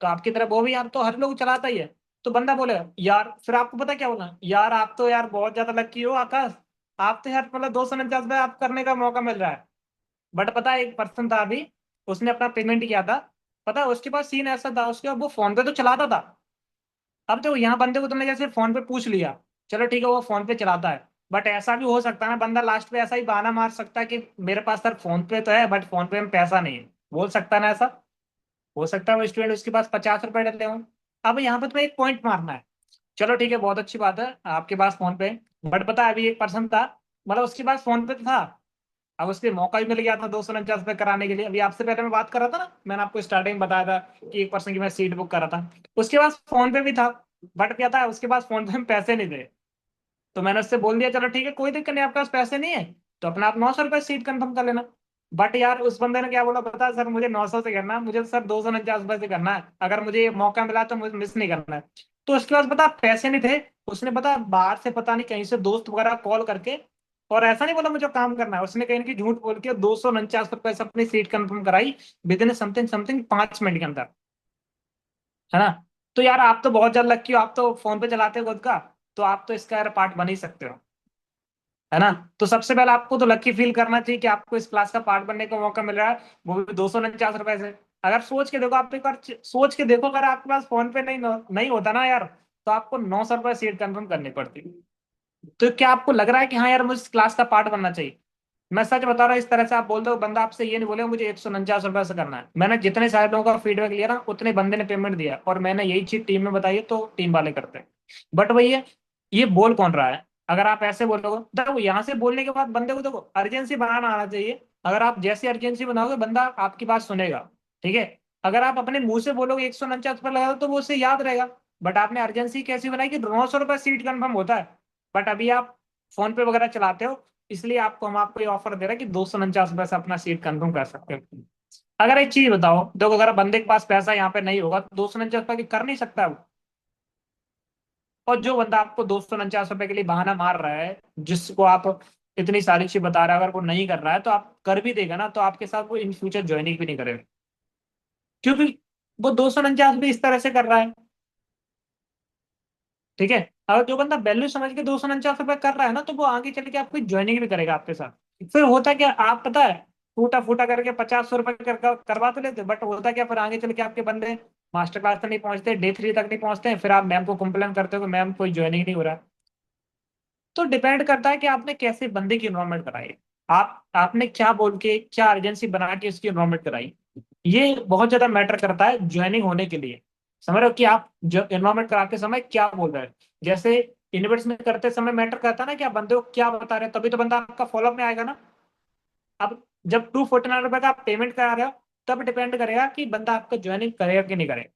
तो आपकी तरह वो भी, आप तो हर लोग चलाता ही है। तो बंदा बोलेगा यार, फिर आपको पता क्या बोलना, यार आप तो यार बहुत ज्यादा लकी हो आकाश, आप तो यार मतलब 249 आप करने का मौका मिल रहा है। बट पता है एक पर्सन था अभी, उसने अपना पेमेंट किया था, पता है उसके पास सीन ऐसा था, उसके बाद वो फोन पे तो चलाता था। अब तो यहाँ बंदे को तुमने जैसे फोन पे पूछ लिया, चलो ठीक है वो फोन पे चलाता है, बट ऐसा भी हो सकता है ना, बंदा लास्ट पे ऐसा ही बहाना मार सकता है कि मेरे पास सर फोन पे तो है बट फोन पे में पैसा नहीं है, बोल सकता है ना ऐसा। हो सकता है वो स्टूडेंट उसके पास 50 रुपए डले हों। अब यहाँ पे तुम्हें एक पॉइंट मारना है, चलो ठीक है बहुत अच्छी बात है आपके पास फोन पे, बट पता है अभी एक पर्सन था, मतलब उसके पास फोन पे तो था, अब उसके मौका भी मिल गया था 249 कराने के लिए। अभी आपसे पहले मैं बात कर रहा था ना, मैंने आपको स्टार्टिंग में बताया था कि एक पर्सन की मैं सीट बुक कर रहा था, उसके पास फोन पे भी था, बट क्या था उसके पास फोन पे में पैसे नहीं थे। तो मैंने उससे बोल दिया चलो ठीक है कोई दिक्कत नहीं, आपके पास पैसे नहीं है तो अपना आप 900 रुपये सीट कंफर्म कर लेना। बट यार उस बंदे ने क्या बोला पता है, सर मुझे 900 से करना है, मुझे तो सर 249 से करना है, अगर मुझे ये मौका मिला तो मुझे मिस नहीं करना है। तो उसके पास पता पैसे नहीं थे, उसने पता बाहर से पता नहीं कहीं से दोस्त वगैरह कॉल करके, और ऐसा नहीं बोला मुझे काम करना है, उसने कहीं ना कहीं झूठ बोल के 249 रुपये से अपनी सीट कंफर्म कराई, with in something something 5 minute के अंदर, है ना। तो यार आप तो बहुत ज्यादा लकी हो, आप तो फोन पे चलाते हो खुद का, तो आप तो इसका यार पार्ट बन ही सकते हो, है ना। तो सबसे पहले आपको तो लकी फील करना चाहिए कि आपको इस क्लास का पार्ट बनने का मौका मिल रहा है, वो भी 249 रुपए से। अगर सोच के देखो, आप एक बार सोच के देखो, अगर आपके पास फोन पे नहीं नहीं होता ना यार, तो आपको 900 रुपये सीट कंफर्म करनी पड़ती। तो क्या आपको लग रहा है कि हाँ यार मुझे इस क्लास का पार्ट बनना चाहिए? मैं सच बता रहा हूँ, इस तरह से आप बोल दो, बंदा आपसे ये नहीं बोले मुझे 149 रुपये से करना है। मैंने जितने सारे लोगों का फीडबैक लिया ना, उतने बंदे ने पेमेंट दिया, और मैंने यही चीज टीम में बताई है, तो टीम वाले करते हैं। बट वही है, ये बोल कौन रहा है? अगर आप ऐसे बोलोगे, देखो यहाँ से बोलने के बाद बंदे को देखो अर्जेंसी बनाना आना चाहिए। अगर आप जैसी अर्जेंसी बनाओगे बंदा आपकी बात सुनेगा, ठीक है। अगर आप अपने मुंह से बोलोगे 149 रुपये लगा दो, तो वो उससे याद रहेगा। बट आपने अर्जेंसी कैसी बनाई कि 900 रुपये सीट कंफर्म होता है, बट अभी आप फोन पे वगैरह चलाते हो, इसलिए आपको हम आपको ये ऑफर दे रहे हैं कि 249 रुपये से अपना सीट कंफर्म कर सकते हो। अगर एक चीज बताओ, देखो अगर बंदे के पास पैसा यहाँ पे नहीं होगा तो 249 रुपये की कर नहीं सकता वो। और जो बंदा आपको 249 रुपये के लिए बहाना मार रहा है, जिसको आप इतनी सारी चीज बता रहे हो, अगर वो नहीं कर रहा है तो आप कर भी देगा ना, तो आपके साथ वो इन फ्यूचर ज्वाइनिंग भी नहीं करेगा, क्योंकि वो 249 भी इस तरह से कर रहा है, ठीक है। अगर जो बंदा वैल्यू समझ के 249 रुपये कर रहा है ना, तो वो आगे चल के आपकी ज्वाइनिंग भी करेगा आपके साथ। फिर होता क्या, आप पता है फूटा फूटा करके 50 रुपये करवा तो लेते, बट होता क्या, फिर आगे चल के आपके बंदे मास्टर क्लास तक नहीं पहुंचते, डे 3 तक नहीं पहुंचते हैं, फिर आप मैम को कंप्लेन करते हो कि मैम कोई ज्वाइनिंग नहीं हो रहा। तो डिपेंड करता है कि आपने कैसे बंदे की इन्रोलमेंट कराई, आपने क्या बोल के क्या अर्जेंसी बना के उसकी इन्रोलमेंट कराई, ये बहुत ज्यादा मैटर करता है ज्वाइनिंग होने के लिए। समझ रहे हो कि आप जो इन्रोलमेंट कराते समय क्या बोल रहे हैं। जैसे इन्वेस्टमेंट करते समय मैटर करता है ना कि आप बंदे को क्या बता रहे हैं, तभी तो बंदा आपका फॉलोअप में आएगा ना। अब जब 249 रुपये का आप पेमेंट करा रहे हो, तब डिपेंड करेगा कि बंदा आपका ज्वाइनिंग करेगा कि नहीं करेगा।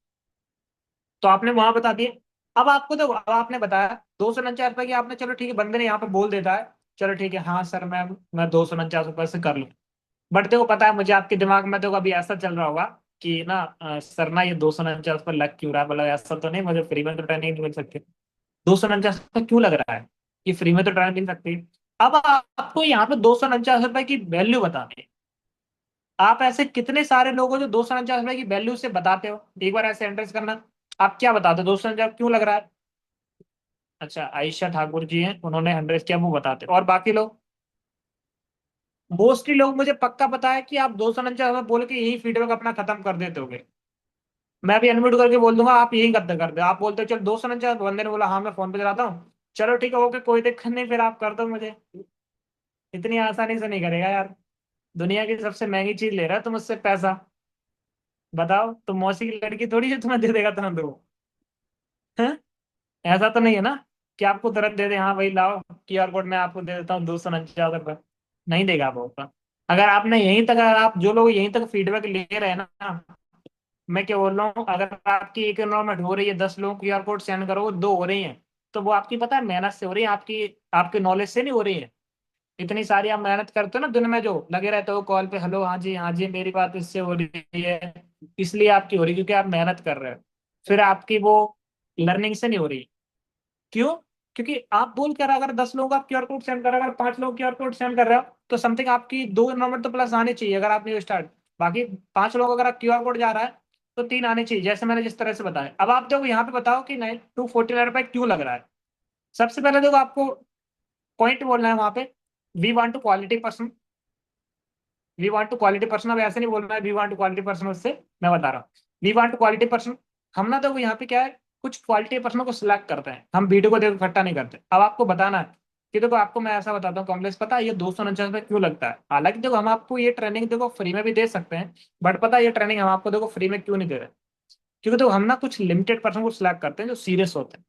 तो आपने वहां बता दिए, अब आपको तो अब आपने बताया 249 रुपये की, आपने चलो ठीक है, बंदे ने यहाँ पे बोल देता है चलो ठीक है हाँ सर मैं 249 रुपये से कर लूँ। बट देखो पता है मुझे, आपके दिमाग में तो अभी ऐसा चल रहा होगा कि ना सर ना ये 249 रुपये लग क्यों रहा है, मतलब ऐसा तो नहीं मुझे फ्री में तो ट्रेनिंग नहीं मिल सकती, 249 रुपये क्यों लग रहा है, कि फ्री में तो ट्रेनिंग मिल सकती है। अब आपको यहाँ पे 249 रुपये की वैल्यू बतानी है। आप ऐसे कितने सारे लोग हो जो 249 रुपये की वैल्यू से बताते हो, एक बार ऐसे एंट्रेस करना। आप क्या बताते हो 249 क्यों लग रहा है? अच्छा आयशा ठाकुर जी हैं, उन्होंने 100 किया, वो बताते, और बाकी लोग, मोस्टली लोग मुझे पक्का पता है कि आप 249 बोल के यही फीडबैक अपना खत्म कर देते होगे। मैं भी अनम्यूट करके बोल दूंगा, आप यही गद्दा कर दो, आप बोलते हो चल 249, बंदे ने बोला हाँ मैं फोन पे चलाता हूँ, चलो ठीक है ओके कोई दिक्कत नहीं, फिर आप कर दो मुझे। इतनी आसानी से नहीं करेगा यार, दुनिया की सबसे महंगी चीज ले रहा है तुम मुझसे पैसा। बताओ तुम मौसी की लड़की थोड़ी जो तुम्हें दे देगा तुरंत वो, हैं? ऐसा तो नहीं है ना कि आपको तुरंत दे दे, हाँ भाई लाओ QR कोड मैं आपको दे देता हूँ 249 रुपये, नहीं देगा वो आपका। अगर आपने यहीं तक, अगर आप जो लोग यहीं तक फीडबैक ले रहे हैं ना, मैं क्या बोल रहा हूँ, अगर आपकी एक एनरोलमेंट हो रही है, 10 लोग QR कोड सेंड करो, दो हो रही हैं, तो वो आपकी पता है मेहनत से हो रही है, आपकी आपके नॉलेज से नहीं हो रही है। इतनी सारी आप मेहनत करते हो ना दिन में, जो लगे रहते हो कॉल पे, हेलो हाँ जी मेरी बात इससे हो रही है, इसलिए आपकी हो रही है, क्योंकि आप मेहनत कर रहे हो। फिर आपकी वो लर्निंग से नहीं हो रही, क्यों? क्योंकि आप बोल कर, अगर 10 लोगों का QR कोड सेंड कर रहे हो, अगर 5 लोग QR कोड सेंड कर रहे हो, तो समथिंग आपकी 2 एनरोलमेंट तो प्लस आनी चाहिए, अगर आपने स्टार्ट बाकी 5 लोग अगर आप क्यूआर कोड जा रहा है तो 3 आने चाहिए, जैसे मैंने जिस तरह से बताया। अब आप देखो यहाँ पे बताओ कि 249 रुपए क्यों लग रहा है। सबसे पहले देखो आपको पॉइंट बोलना है वहां पे, we want to quality person, we want to quality person. अब ऐसे नहीं बोलना है we want to quality person, उससे मैं बता रहा हूँ we want to quality person. हम ना देखो यहाँ पे क्या है, कुछ क्वालिटी पर्सन को सिलेक्ट करते हैं, हम वीडियो को देखो इकट्ठा नहीं करते। अब आपको बताना है कि देखो, आपको मैं ऐसा बताता हूँ कॉम्प्लेक्स, पता है ये 249 रुपये क्यों लगता है। हालांकि देखो हम आपको ये ट्रेनिंग देखो फ्री में भी दे सकते हैं, बट पता है ये ट्रेनिंग हम आपको देखो फ्री में क्यों नहीं दे रहे, क्योंकि तो हम ना कुछ लिमिटेड पर्सन को सिलेक्ट करते हैं जो सीरियस होते हैं।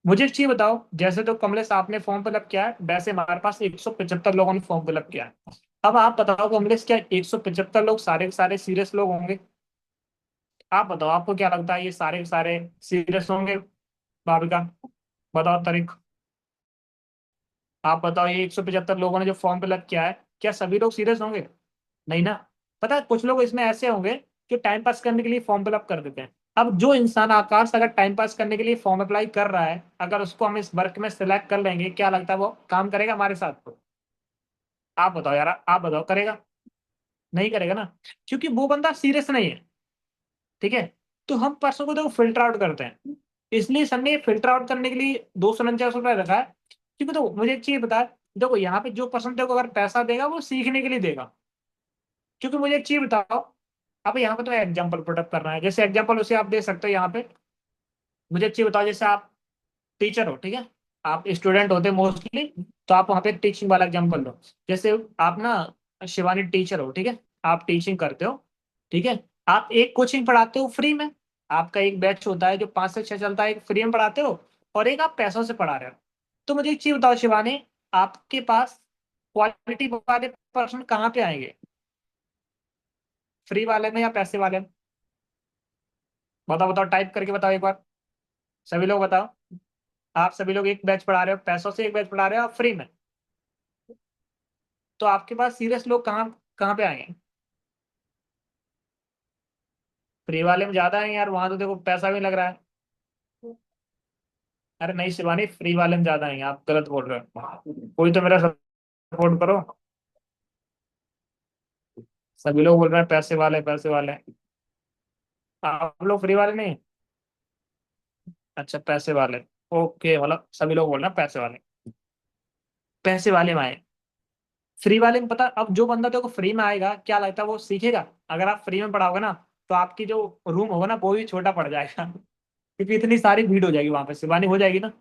मुझे एक चीज बताओ, जैसे तो कमलेश आपने फॉर्म फिलअप किया है, वैसे हमारे पास 175 लोगों ने फॉर्म फिलअप किया है। अब आप बताओ कमलेश, क्या 175 लोग सारे के सारे सीरियस लोग होंगे? आप बताओ, आपको क्या लगता है ये सारे के सारे सीरियस होंगे? भाविका, बताओ तारीख। आप बताओ, ये 175 लोगों ने जो फॉर्म फिलअप किया है, क्या सभी लोग सीरियस होंगे? नहीं ना। पता है कुछ लोग इसमें ऐसे होंगे कि टाइम पास करने के लिए फॉर्म फिलअप कर देते हैं। अब जो इंसान आकाश अगर टाइम पास करने के लिए फॉर्म अप्लाई कर रहा है, अगर उसको हम इस वर्क में सिलेक्ट कर लेंगे, क्या लगता है वो काम करेगा हमारे साथ? तो आप बताओ यार, आप बताओ, करेगा? नहीं करेगा ना, क्योंकि वो बंदा सीरियस नहीं है। ठीक है, तो हम पर्सन को देखो फिल्टर आउट करते हैं, इसलिए सर ने फिल्टर आउट करने के लिए 249 रुपये रखा है। क्योंकि तो मुझे एक चीज बता, देखो यहाँ पे जो पर्सन देखो अगर पैसा देगा वो सीखने के लिए देगा। क्योंकि मुझे एक चीज बताओ, अब यहाँ पे तो एग्जाम्पल पुटअप करना है, जैसे एग्जाम्पल उसे आप दे सकते हो यहाँ पे। मुझे एक चीज बताओ, जैसे आप टीचर हो, ठीक है, आप स्टूडेंट होते मोस्टली, तो आप वहाँ पे टीचिंग वाला एग्जाम्पल दो। जैसे आप ना शिवानी टीचर हो, ठीक है, आप टीचिंग करते हो, ठीक है, आप एक कोचिंग पढ़ाते हो फ्री में, आपका एक बैच होता है जो 5 से 6 चलता है, एक फ्री में पढ़ाते हो और एक आप पैसों से पढ़ा रहे हो। तो मुझे एक चीज बताओ शिवानी, आपके पास क्वालिटी वाले पर्सन कहाँ पे आएंगे, फ्री वाले में या पैसे वाले में? बताओ बताओ, टाइप करके बताओ एक बार, सभी लोग बताओ। आप सभी लोग एक बैच पढ़ा रहे हो पैसों से, एक बैच पढ़ा रहे हो आप फ्री में, तो आपके पास सीरियस लोग कहाँ कहाँ पे आएंगे? फ्री वाले में ज्यादा है यार, वहां तो देखो पैसा भी लग रहा है। अरे नहीं शिवानी, फ्री वाले में ज्यादा है, आप गलत बोल रहे हो, कोई तो मेरा सपोर्ट करो। सभी लोग बोल रहे हैं पैसे वाले पैसे वाले, आप लोग फ्री वाले नहीं? अच्छा पैसे वाले, ओके, मतलब सभी लोग बोल रहे हैं पैसे वाले, पैसे वाले में आए। फ्री वाले में पता, अब जो बंदा देखो फ्री में आएगा, क्या लगता है वो सीखेगा? अगर आप फ्री में पढ़ाओगे ना, तो आपकी जो रूम होगा ना वो भी छोटा पड़ जाएगा क्योंकि इतनी सारी भीड़ हो जाएगी वहां पे, शिवानी हो जाएगी ना।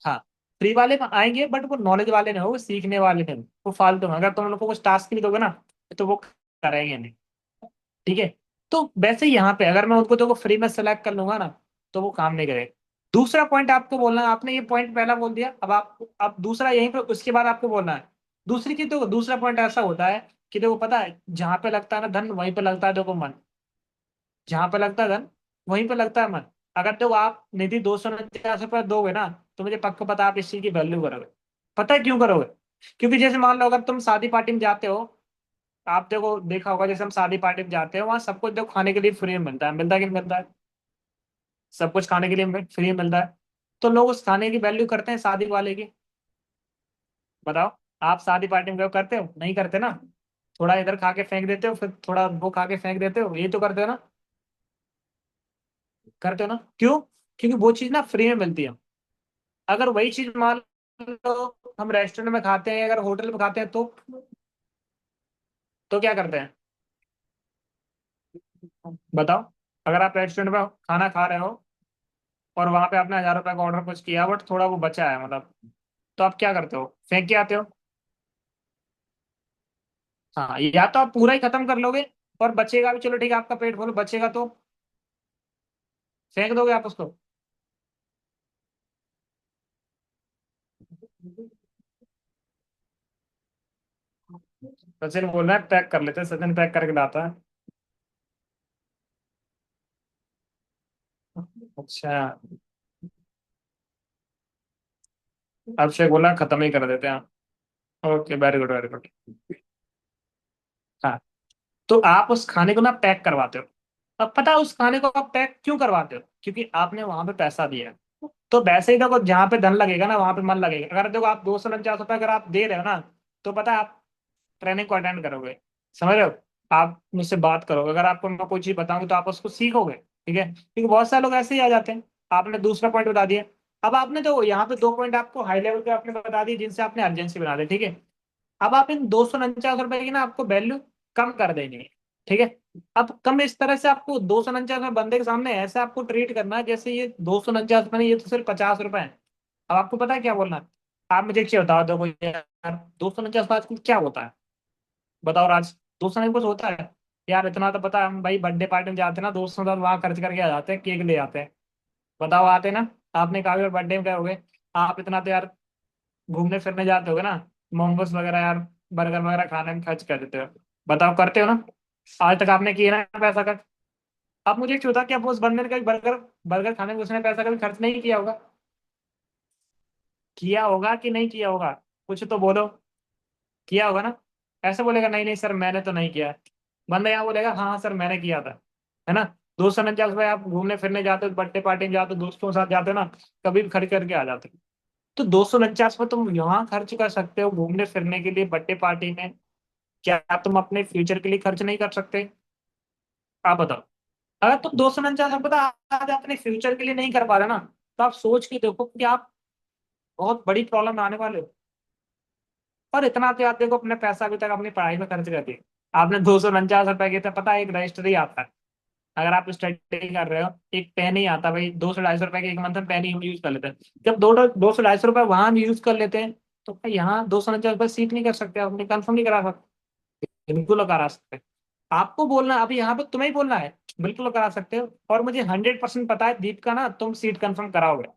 हाँ, फ्री वाले में आएंगे बट वो नॉलेज वाले नहीं, वो सीखने वाले नहीं, वो फालतू में, अगर तुम लोग को कुछ टास्क नहीं दोगे ना तो वो करेंगे नहीं। ठीक है, तो वैसे ही यहाँ पे अगर मैं उनको तो फ्री में सेलेक्ट कर लूंगा ना, तो वो काम नहीं करेगा। दूसरा पॉइंट आपको बोलना है, आपने ये पॉइंट पहला बोल दिया, अब दूसरा यहीं पे उसके बाद आपको बोलना है। दूसरी चीज, देखो दूसरा पॉइंट ऐसा होता है कि देखो पता है, जहां पे लगता है ना धन, वहीं पे लगता है देखो मन। जहां पे लगता है धन, वहीं पे लगता है मन। अगर तो आप निधि 249 रुपये दोगे ना, तो मुझे पक्का पता है आप इस चीज की वैल्यू करोगे। पता है क्यों करोगे? क्योंकि जैसे मान लो अगर तुम शादी पार्टी में जाते हो, आप देखो देखा होगा, जैसे हम शादी पार्टी में जाते हैं, वहां सब कुछ देखो खाने के लिए फ्री में मिलता है, मिलता है कि नहीं मिलता है? सब कुछ खाने के लिए फ्री में मिलता है, तो लोग उस खाने की वैल्यू करते हैं शादी वाले की। बताओ, आप शादी पार्टी में करते हो? नहीं करते ना। थोड़ा इधर खा के फेंक देते हो, फिर थोड़ा वो खा के फेंक देते हो, ये तो करते हो ना। करते हो ना, क्यों? क्योंकि वो चीज ना फ्री में मिलती है। अगर वही चीज मान लो हम रेस्टोरेंट में खाते हैं, अगर होटल में खाते हैं, तो क्या करते हैं? बताओ, अगर आप रेस्टोरेंट में खाना खा रहे हो और वहां पे आपने 1,000 रुपए का ऑर्डर कुछ किया, बट थोड़ा वो बचा है मतलब, तो आप क्या करते हो? फेंक के आते हो। हाँ, या तो आप पूरा ही खत्म कर लोगे और बचेगा भी, चलो ठीक है आपका पेट फुल बचेगा, तो फेंक दोगे आप उसको। सचिन बोल रहा है पैक कर लेते हैं, सचिन पैक करके लाता है। अच्छा, अभिषेक बोला खत्म ही कर देते हैं। Okay, very good very good. हाँ, तो आप उस खाने को ना पैक करवाते हो। अब पता है उस खाने को आप पैक क्यों करवाते हो? क्योंकि आपने वहां पे पैसा दिया है। तो वैसे ही देखो, जहां पे धन लगेगा ना वहां पे मन लगेगा। अगर देखो आप 249 रुपये अगर आप दे रहे हो ना, तो पता है आप ट्रेनिंग को अटेंड करोगे, समझ रहे हो? आप मुझसे बात करोगे, अगर आपको मैं कोई चीज बताऊंगी तो आप उसको सीखोगे, ठीक है? क्योंकि बहुत सारे लोग ऐसे ही आ जाते हैं। आपने दूसरा पॉइंट बता दिया। अब आपने तो यहाँ पे 2 पॉइंट आपको हाई लेवल पे आपने बता दिए जिनसे आपने अर्जेंसी बना दी, ठीक है? अब आप इन 249 रुपए की ना आपको वैल्यू कम कर देनी है, ठीक है? अब कम इस तरह से आपको 249 बंदे के सामने ऐसे आपको ट्रीट करना है जैसे ये 249 नहीं, ये तो सिर्फ 50 रुपए है। अब आपको पता है क्या बोलना है? आप मुझे एक चीज बताओ, देखो यार 249 आजकल क्या होता है? बताओ राज, 249 कुछ होता है? यार इतना तो पता है, हम भाई बर्थडे पार्टी में जाते हैं ना, दोस्तों के साथ वहां खर्च करके आ जाते हैं, केक ले आते हैं। बताओ आते ना? आपने कहा भी बर्थडे में क्या हो गए? आप इतना तो यार घूमने फिरने जाते होगे ना, मोमोज वगैरह यार, बर्गर वगैरह खाने में खर्च कर देते हो। बताओ करते हो ना? आज तक आपने किया ना पैसा का? आप मुझे क्यों था कि आप उस बंदे ने कभी बर्गर बर्गर खाने में उसने पैसा कभी खर्च नहीं किया होगा? किया होगा कि नहीं किया होगा? कुछ तो बोलो। किया होगा ना? ऐसे बोलेगा नहीं नहीं सर मैंने तो नहीं किया है। बंदा यहाँ बोलेगा हाँ हाँ सर मैंने किया था, है ना? 249 भाई, आप घूमने फिरने जाते हो, बर्थडे पार्टी में जाते हो, दोस्तों के साथ जाते हो ना, कभी भी खर्च करके आ जाते हो। तो 249 में तुम यहाँ खर्च कर सकते हो घूमने फिरने के लिए, बर्थडे पार्टी में। क्या तुम अपने फ्यूचर के लिए खर्च नहीं कर सकते? आप बताओ। अगर तुम 249 पता आज अपने फ्यूचर के लिए नहीं कर पा रहे ना, तो आप सोच के देखो कि आप बहुत बड़ी प्रॉब्लम में आने वाले हो। और इतना तो आप देखो, अपने पैसा अभी तक अपनी पढ़ाई में खर्च कर दिए। आपने 249 रुपए के थे, पता है एक रजिस्टर ही आता है। अगर आप स्टडी कर रहे हो, एक पेन ही आता है भाई, 200 250 रुपए के एक मंथ में पेन ही हम यूज कर लेते हैं। जब 200 250 रुपए वहां हम यूज कर लेते हैं, तो भाई यहाँ 249 रुपए सीख नहीं कर सकते, आप अपनी कंफर्म नहीं करा सकते? बिल्कुल करा सकते हैं। आपको बोलना अभी यहाँ पे तुम्हें ही बोलना है, बिल्कुल करा सकते हो। और मुझे 100% पता है दीप का ना तुम सीट कंफर्म कराओगे।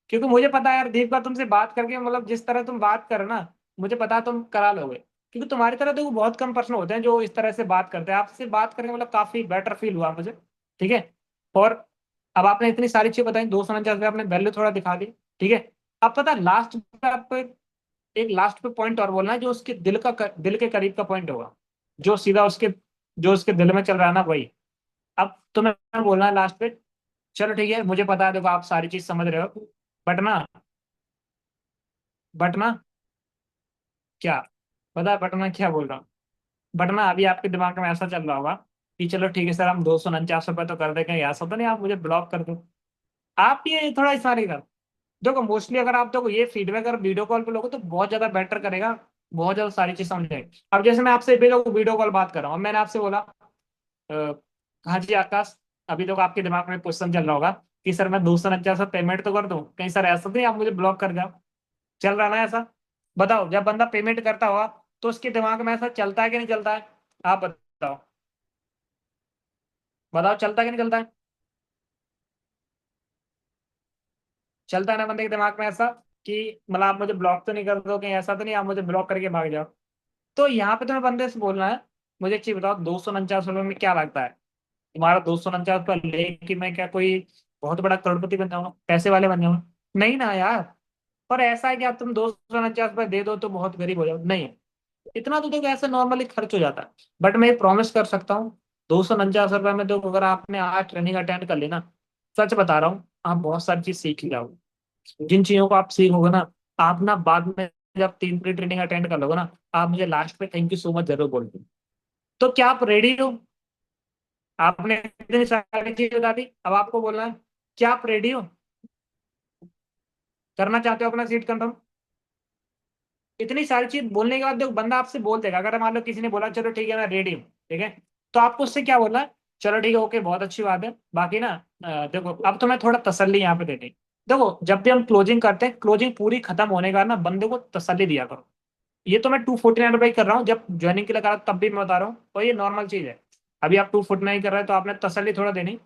क्योंकि मुझे पता है यार दीप का तुमसे बात करके, मतलब जिस तरह तुम बात कर रहे हो ना, मुझे पता है तुम करा लोगे। क्योंकि तुम्हारी तरह तो बहुत कम पर्सन होते हैं जो इस तरह से बात करते हैं। आपसे बात करके मतलब काफी बेटर फील हुआ मुझे, ठीक है? और अब आपने इतनी सारी चीजें बताई, 249 आपने वैल्यू थोड़ा दिखा दी, ठीक है? अब पता लास्ट पे आपको एक लास्ट पे पॉइंट और बोलना है जो उसके दिल के करीब का पॉइंट होगा, जो सीधा उसके जो उसके दिल में चल रहा है ना वही। अब तुम्हें बोलना है लास्ट पे। चलो ठीक है, मुझे पता है देखो आप सारी चीज समझ रहे हो, बट ना बट ना क्या पता है बट मैं क्या बोल रहा हूँ? बट ना अभी आपके दिमाग में ऐसा चल रहा होगा कि चलो ठीक है सर, हम 249 रुपये तो कर देंगे, ऐसा तो नहीं आप मुझे ब्लॉक कर दो। आप ये थोड़ा इशारे कर। देखो मोस्टली अगर आप देखो ये फीडबैक अगर वीडियो कॉल पे लोगे तो बहुत ज्यादा बेटर करेगा, बहुत ज्यादा सारी चीज समझेंगे। अब जैसे मैं आपसे वीडियो कॉल बात कर रहा हूँ, मैंने आपसे बोला हाँ जी आकाश, अभी तो आपके दिमाग में क्वेश्चन चल रहा होगा कि सर मैं 249 पेमेंट तो कर दूं, कहीं सर ऐसा तो नहीं आप मुझे ब्लॉक कर जाओ? चल रहा ना ऐसा? बताओ, जब बंदा पेमेंट करता होगा तो उसके दिमाग में ऐसा चलता है कि नहीं चलता है? आप बताओ। बताओ चलता है कि नहीं चलता है? चलता है ना बंदे के दिमाग में ऐसा कि मतलब आप मुझे ब्लॉक तो नहीं कर दो, कहीं ऐसा तो नहीं आप मुझे ब्लॉक करके भाग जाओ? तो यहाँ पे तुम्हें बंदे से बोलना है, मुझे एक चीज बताओ, 249 रुपये में क्या लगता है तुम्हारा? 249 रुपये लेके मैं क्या कोई बहुत बड़ा करोड़पति बन जाऊंगा, पैसे वाले बन जाऊंगा? नहीं ना यार। और ऐसा है कि आप तुम 249 रुपये दे दो तो बहुत गरीब हो जाओ, नहीं। इतना तो देखो ऐसे नॉर्मली खर्च हो जाता है। बट मैं प्रॉमिस कर सकता हूँ, 249 रुपये में तो अगर आपने आज ट्रेनिंग अटेंड कर ली ना, सच बता रहा हूँ आप बहुत सारी चीज सीख ही जाओगे। जिन चीजों को आप सीखोगे ना, आप ना बाद में जब 3 पूरी ट्रेनिंग अटेंड कर लोगे ना, आप मुझे लास्ट में थैंक यू सो मच जरूर बोल दो। तो क्या आप रेडी हो? आपने इतनी सारी चीज बता दी, अब आपको बोलना है क्या आप रेडी हो? करना चाहते हो अपना सीट कंफर्म? इतनी सारी चीज बोलने के बाद देखो बंदा आपसे बोल देगा, अगर मान लो किसी ने बोला चलो ठीक है मैं रेडी हूँ, ठीक है? तो आपको उससे क्या बोलना है? चलो ठीक है ओके बहुत अच्छी बात है, बाकी ना देखो अब तो मैं थोड़ा तसल्ली यहाँ पे देनी। देखो जब भी हम क्लोजिंग करते हैं, क्लोजिंग पूरी खत्म होने का ना बंदे को तसल्ली दिया करो। ये तो मैं 249 रुपये कर रहा हूँ, जब ज्वाइनिंग के लिए करा तब भी मैं बता रहा हूँ, और ये नॉर्मल चीज है। अभी आप 249 कर रहे हैं तो आपने तसल्ली थोड़ा देनी।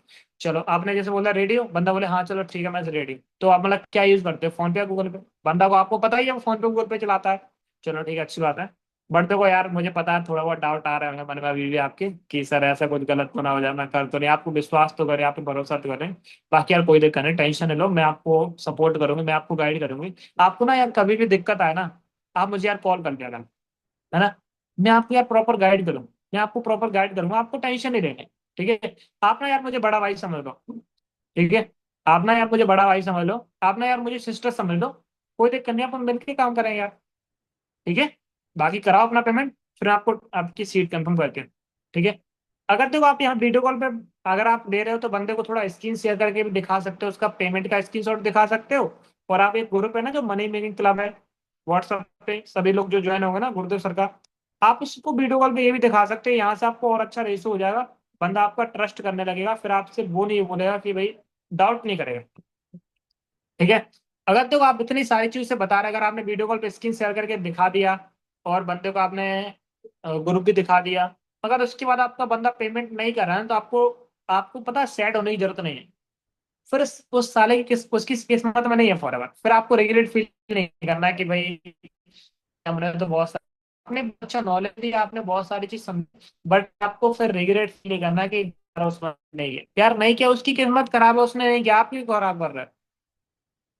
चलो आपने जैसे बोला रेडी हो, बंदा बोले हाँ चलो ठीक है मैं रेडी हूँ, तो आप मतलब क्या यूज करते हो, फोन पे या गूगल पे? बंदा को आपको पता ही है वो फोन पे गूगल पे चलाता है। चलो ठीक है अच्छी बात है। बट देखो यार मुझे पता है थोड़ा बहुत डाउट आ रहे होंगे मन में अभी भी आपके कि सर ऐसा कुछ गलत तो ना हो जाए, मैं कर तो नहीं, आपको विश्वास तो करें, आप पे भरोसा तो करें। बाकी यार कोई दिक्कत नहीं, टेंशन नहीं लो, मैं आपको सपोर्ट करूंगी, मैं आपको गाइड करूंगी। आपको ना यार कभी भी दिक्कत आए ना, आप मुझे यार कॉल कर दिया करना, है ना? मैं आपको यार प्रॉपर गाइड करूँ, मैं आपको प्रॉपर गाइड करूंगा, आपको टेंशन नहीं लेने। ठीक है? आप ना यार मुझे बड़ा भाई समझ लो, ठीक है? आप ना यार मुझे बड़ा भाई समझ लो, आप ना यार मुझे सिस्टर समझ लो। कोई दिक्कत नहीं, अपन मिलकर काम करें यार, ठीक है? बाकी कराओ अपना पेमेंट। फिर आपको आपकी सीट कंफर्म करके, ठीक है। अगर देखो आप यहाँ वीडियो कॉल पे अगर आप ले रहे हो तो बंदे को थोड़ा स्क्रीन शेयर करके भी दिखा सकते हो, उसका पेमेंट का स्क्रीनशॉट दिखा सकते हो। और आप एक ग्रुप है ना जो मनी मेकिंग क्लब है, व्हाट्सएप पे सभी लोग जो ज्वाइन होंगे ना गुरुदेव सर का, आप उसको वीडियो कॉल पे ये भी दिखा सकते हैं। यहाँ से आपको और अच्छा रेशो हो जाएगा, बंदा आपका ट्रस्ट करने लगेगा, फिर आपसे वो नहीं बोलेगा कि भाई, डाउट नहीं करेगा, ठीक है। अगर तो आप इतनी सारी चीज से बता रहे, अगर आपने वीडियो कॉल पे स्क्रीन शेयर करके दिखा दिया और बंदे को आपने ग्रुप भी दिखा दिया, अगर उसके बाद आपका बंदा पेमेंट नहीं कर रहा है तो आपको आपको पता है सैड होने की जरूरत नहीं है। फिर उस साले की उसकी किस्मत में नहीं है फॉरएवर, फिर आपको रिग्रेट फील नहीं करना है कि भाई हमने तो बहुत आपने अच्छा नॉलेज दिया, आपने बहुत सारी चीज समझी, बट आपको फिर रिग्रेट फील नहीं करना कि यार उसमें नहीं है, यार नहीं किया, उसकी किस्मत खराब है, उसने नहीं किया, आप क्यों खराब कर रहे हैं?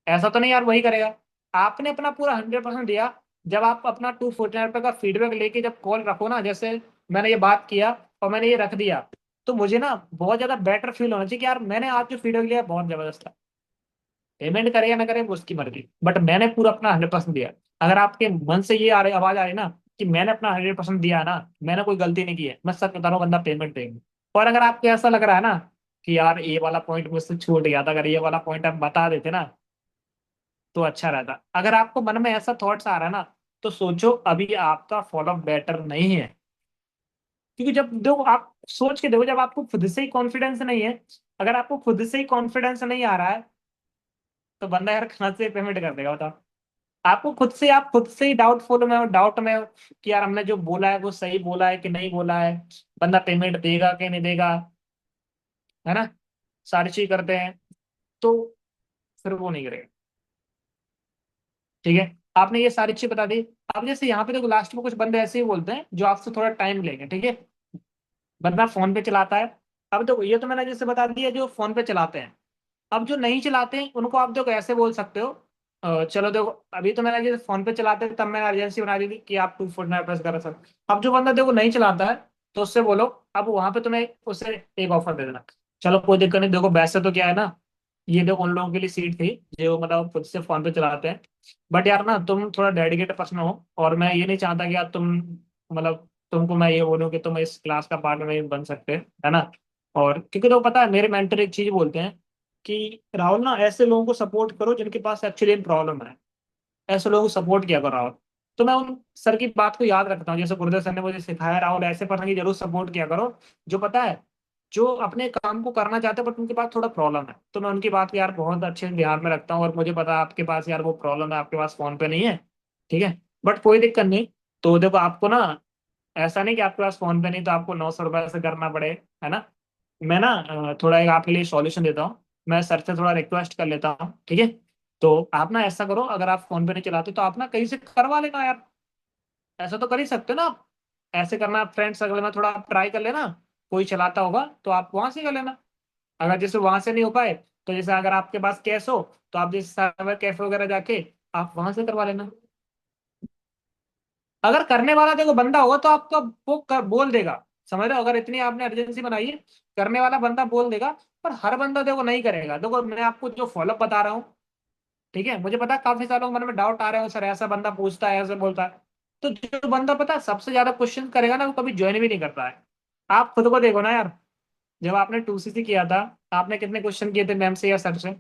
ऐसा तो नहीं यार वही करेगा। आपने अपना पूरा 100% दिया। जब आप अपना 249 रुपये का फीडबैक लेके जब कॉल रखो ना, जैसे मैंने ये बात किया और मैंने ये रख दिया, तो मुझे ना बहुत ज्यादा बेटर फील होना चाहिए कि यार मैंने आज जो फीडबैक लिया बहुत जबरदस्त था। पेमेंट करे या ना करे वो उसकी मर्जी, बट मैंने पूरा अपना 100% दिया। अगर आपके मन से ये आ रही आवाज आ रही ना कि मैंने अपना 100% दिया है ना, मैंने कोई गलती नहीं की है, मैं सच बता रहा हूँ, बंदा पेमेंट देंगे। और अगर आपको ऐसा लग रहा है ना कि यार ये वाला पॉइंट मुझसे छूट गया था, अगर ये वाला पॉइंट आप बता देते ना तो अच्छा रहता। अगर आपको मन में ऐसा थॉट्स आ रहा है ना, तो सोचो अभी आपका फॉलोअप बेटर नहीं है। क्योंकि जब देखो आप सोच के देखो, जब आपको खुद से ही कॉन्फिडेंस नहीं है, अगर आपको खुद से ही कॉन्फिडेंस नहीं आ रहा है, तो बंदा यार कहाँ से पेमेंट कर देगा बताओ। आपको खुद से आप खुद से ही डाउटफुल में हो, डाउट में हो कि यार हमने जो बोला है वो सही बोला है कि नहीं बोला है, बंदा पेमेंट देगा कि नहीं देगा, है ना, सारी चीज करते हैं, तो फिर वो नहीं करेगा, ठीक है। आपने ये सारी चीज बता दी। अब जैसे यहाँ पे देखो लास्ट में कुछ बंदे ऐसे ही बोलते हैं जो आपसे थोड़ा टाइम लेंगे, ठीक है। बंदा फोन पे चलाता है। अब देखो ये तो मैंने जैसे बता दिया जो फोन पे चलाते हैं। अब जो नहीं चलाते हैं उनको आप देखो ऐसे बोल सकते हो, चलो देखो, अभी तो मैंने जैसे फोन पे चलाते थे तब मैंने अर्जेंसी बना दी थी कि आप 249 प्रेस करो सर। अब जो बंदा देखो नहीं चलाता है, तो उससे बोलो, अब वहां पे तुम्हें उससे एक ऑफर दे देना। चलो कोई दिक्कत नहीं, देखो वैसे तो क्या है ना, ये देखो उन लोगों के लिए सीट थी जो मतलब खुद से फोन पे चलाते हैं, बट यार ना तुम थोड़ा डेडिकेटेड पर्सन हो, और मैं ये नहीं चाहता कि यार तुम मतलब तुमको मैं ये बोलूँ कि तुम इस क्लास का पार्ट नहीं बन सकते, है ना। और क्योंकि तो पता है मेरे मेंटर एक चीज बोलते हैं कि राहुल ना ऐसे लोगों को सपोर्ट करो जिनके पास एक्चुअली प्रॉब्लम है, ऐसे लोगों को सपोर्ट किया करो राहुल। तो मैं उन सर की बात को याद रखता हूँ, जैसे गुरुदेव सर ने मुझे सिखाया, राहुल ऐसे पर्सन की जरूर सपोर्ट किया करो जो पता है, जो अपने काम को करना चाहते हैं बट उनके पास थोड़ा प्रॉब्लम है। तो मैं उनकी बात को यार बहुत अच्छे से ध्यान में रखता हूँ, और मुझे पता है आपके पास यार वो प्रॉब्लम है, आपके पास फोन पे नहीं है, ठीक है। बट कोई दिक्कत नहीं। तो देखो आपको ना ऐसा नहीं कि आपके पास फोन पे नहीं तो आपको 900 रुपये से करना पड़े, है ना। मैं ना थोड़ा एक आपके लिए सॉल्यूशन देता हूँ, मैं सर से थोड़ा रिक्वेस्ट कर लेता हूँ, ठीक है। तो आप ना ऐसा करो, अगर आप फोन पे नहीं चलाते तो आप ना कहीं से करवा लेना यार, ऐसा तो कर ही सकते हो ना आप। ऐसे करना, फ्रेंड सर्कल में थोड़ा आप ट्राई कर लेना, कोई चलाता होगा तो आप वहां से कर लेना। अगर जैसे वहां से नहीं हो पाए, तो जैसे अगर आपके पास कैश हो तो आप जैसे साइबर कैफे वगैरह जाके आप वहां से करवा लेना। अगर करने वाला देखो बंदा होगा तो आपको बोल देगा, समझ रहे हो, अगर इतनी आपने अर्जेंसी बनाई है, करने वाला बंदा बोल देगा। पर हर बंदा देखो नहीं करेगा, देखो मैं आपको जो फॉलोअप बता रहा हूँ, ठीक है, मुझे पता है काफी सालों मन में डाउट आ रहे हो, सर ऐसा बंदा पूछता है ऐसे बोलता है। तो जो बंदा पता है सबसे ज्यादा क्वेश्चन करेगा ना वो कभी ज्वाइन भी नहीं करता है। आप खुद को देखो ना यार, जब आपने 2CC किया था, आपने कितने क्वेश्चन किए थे मैम से या सर से?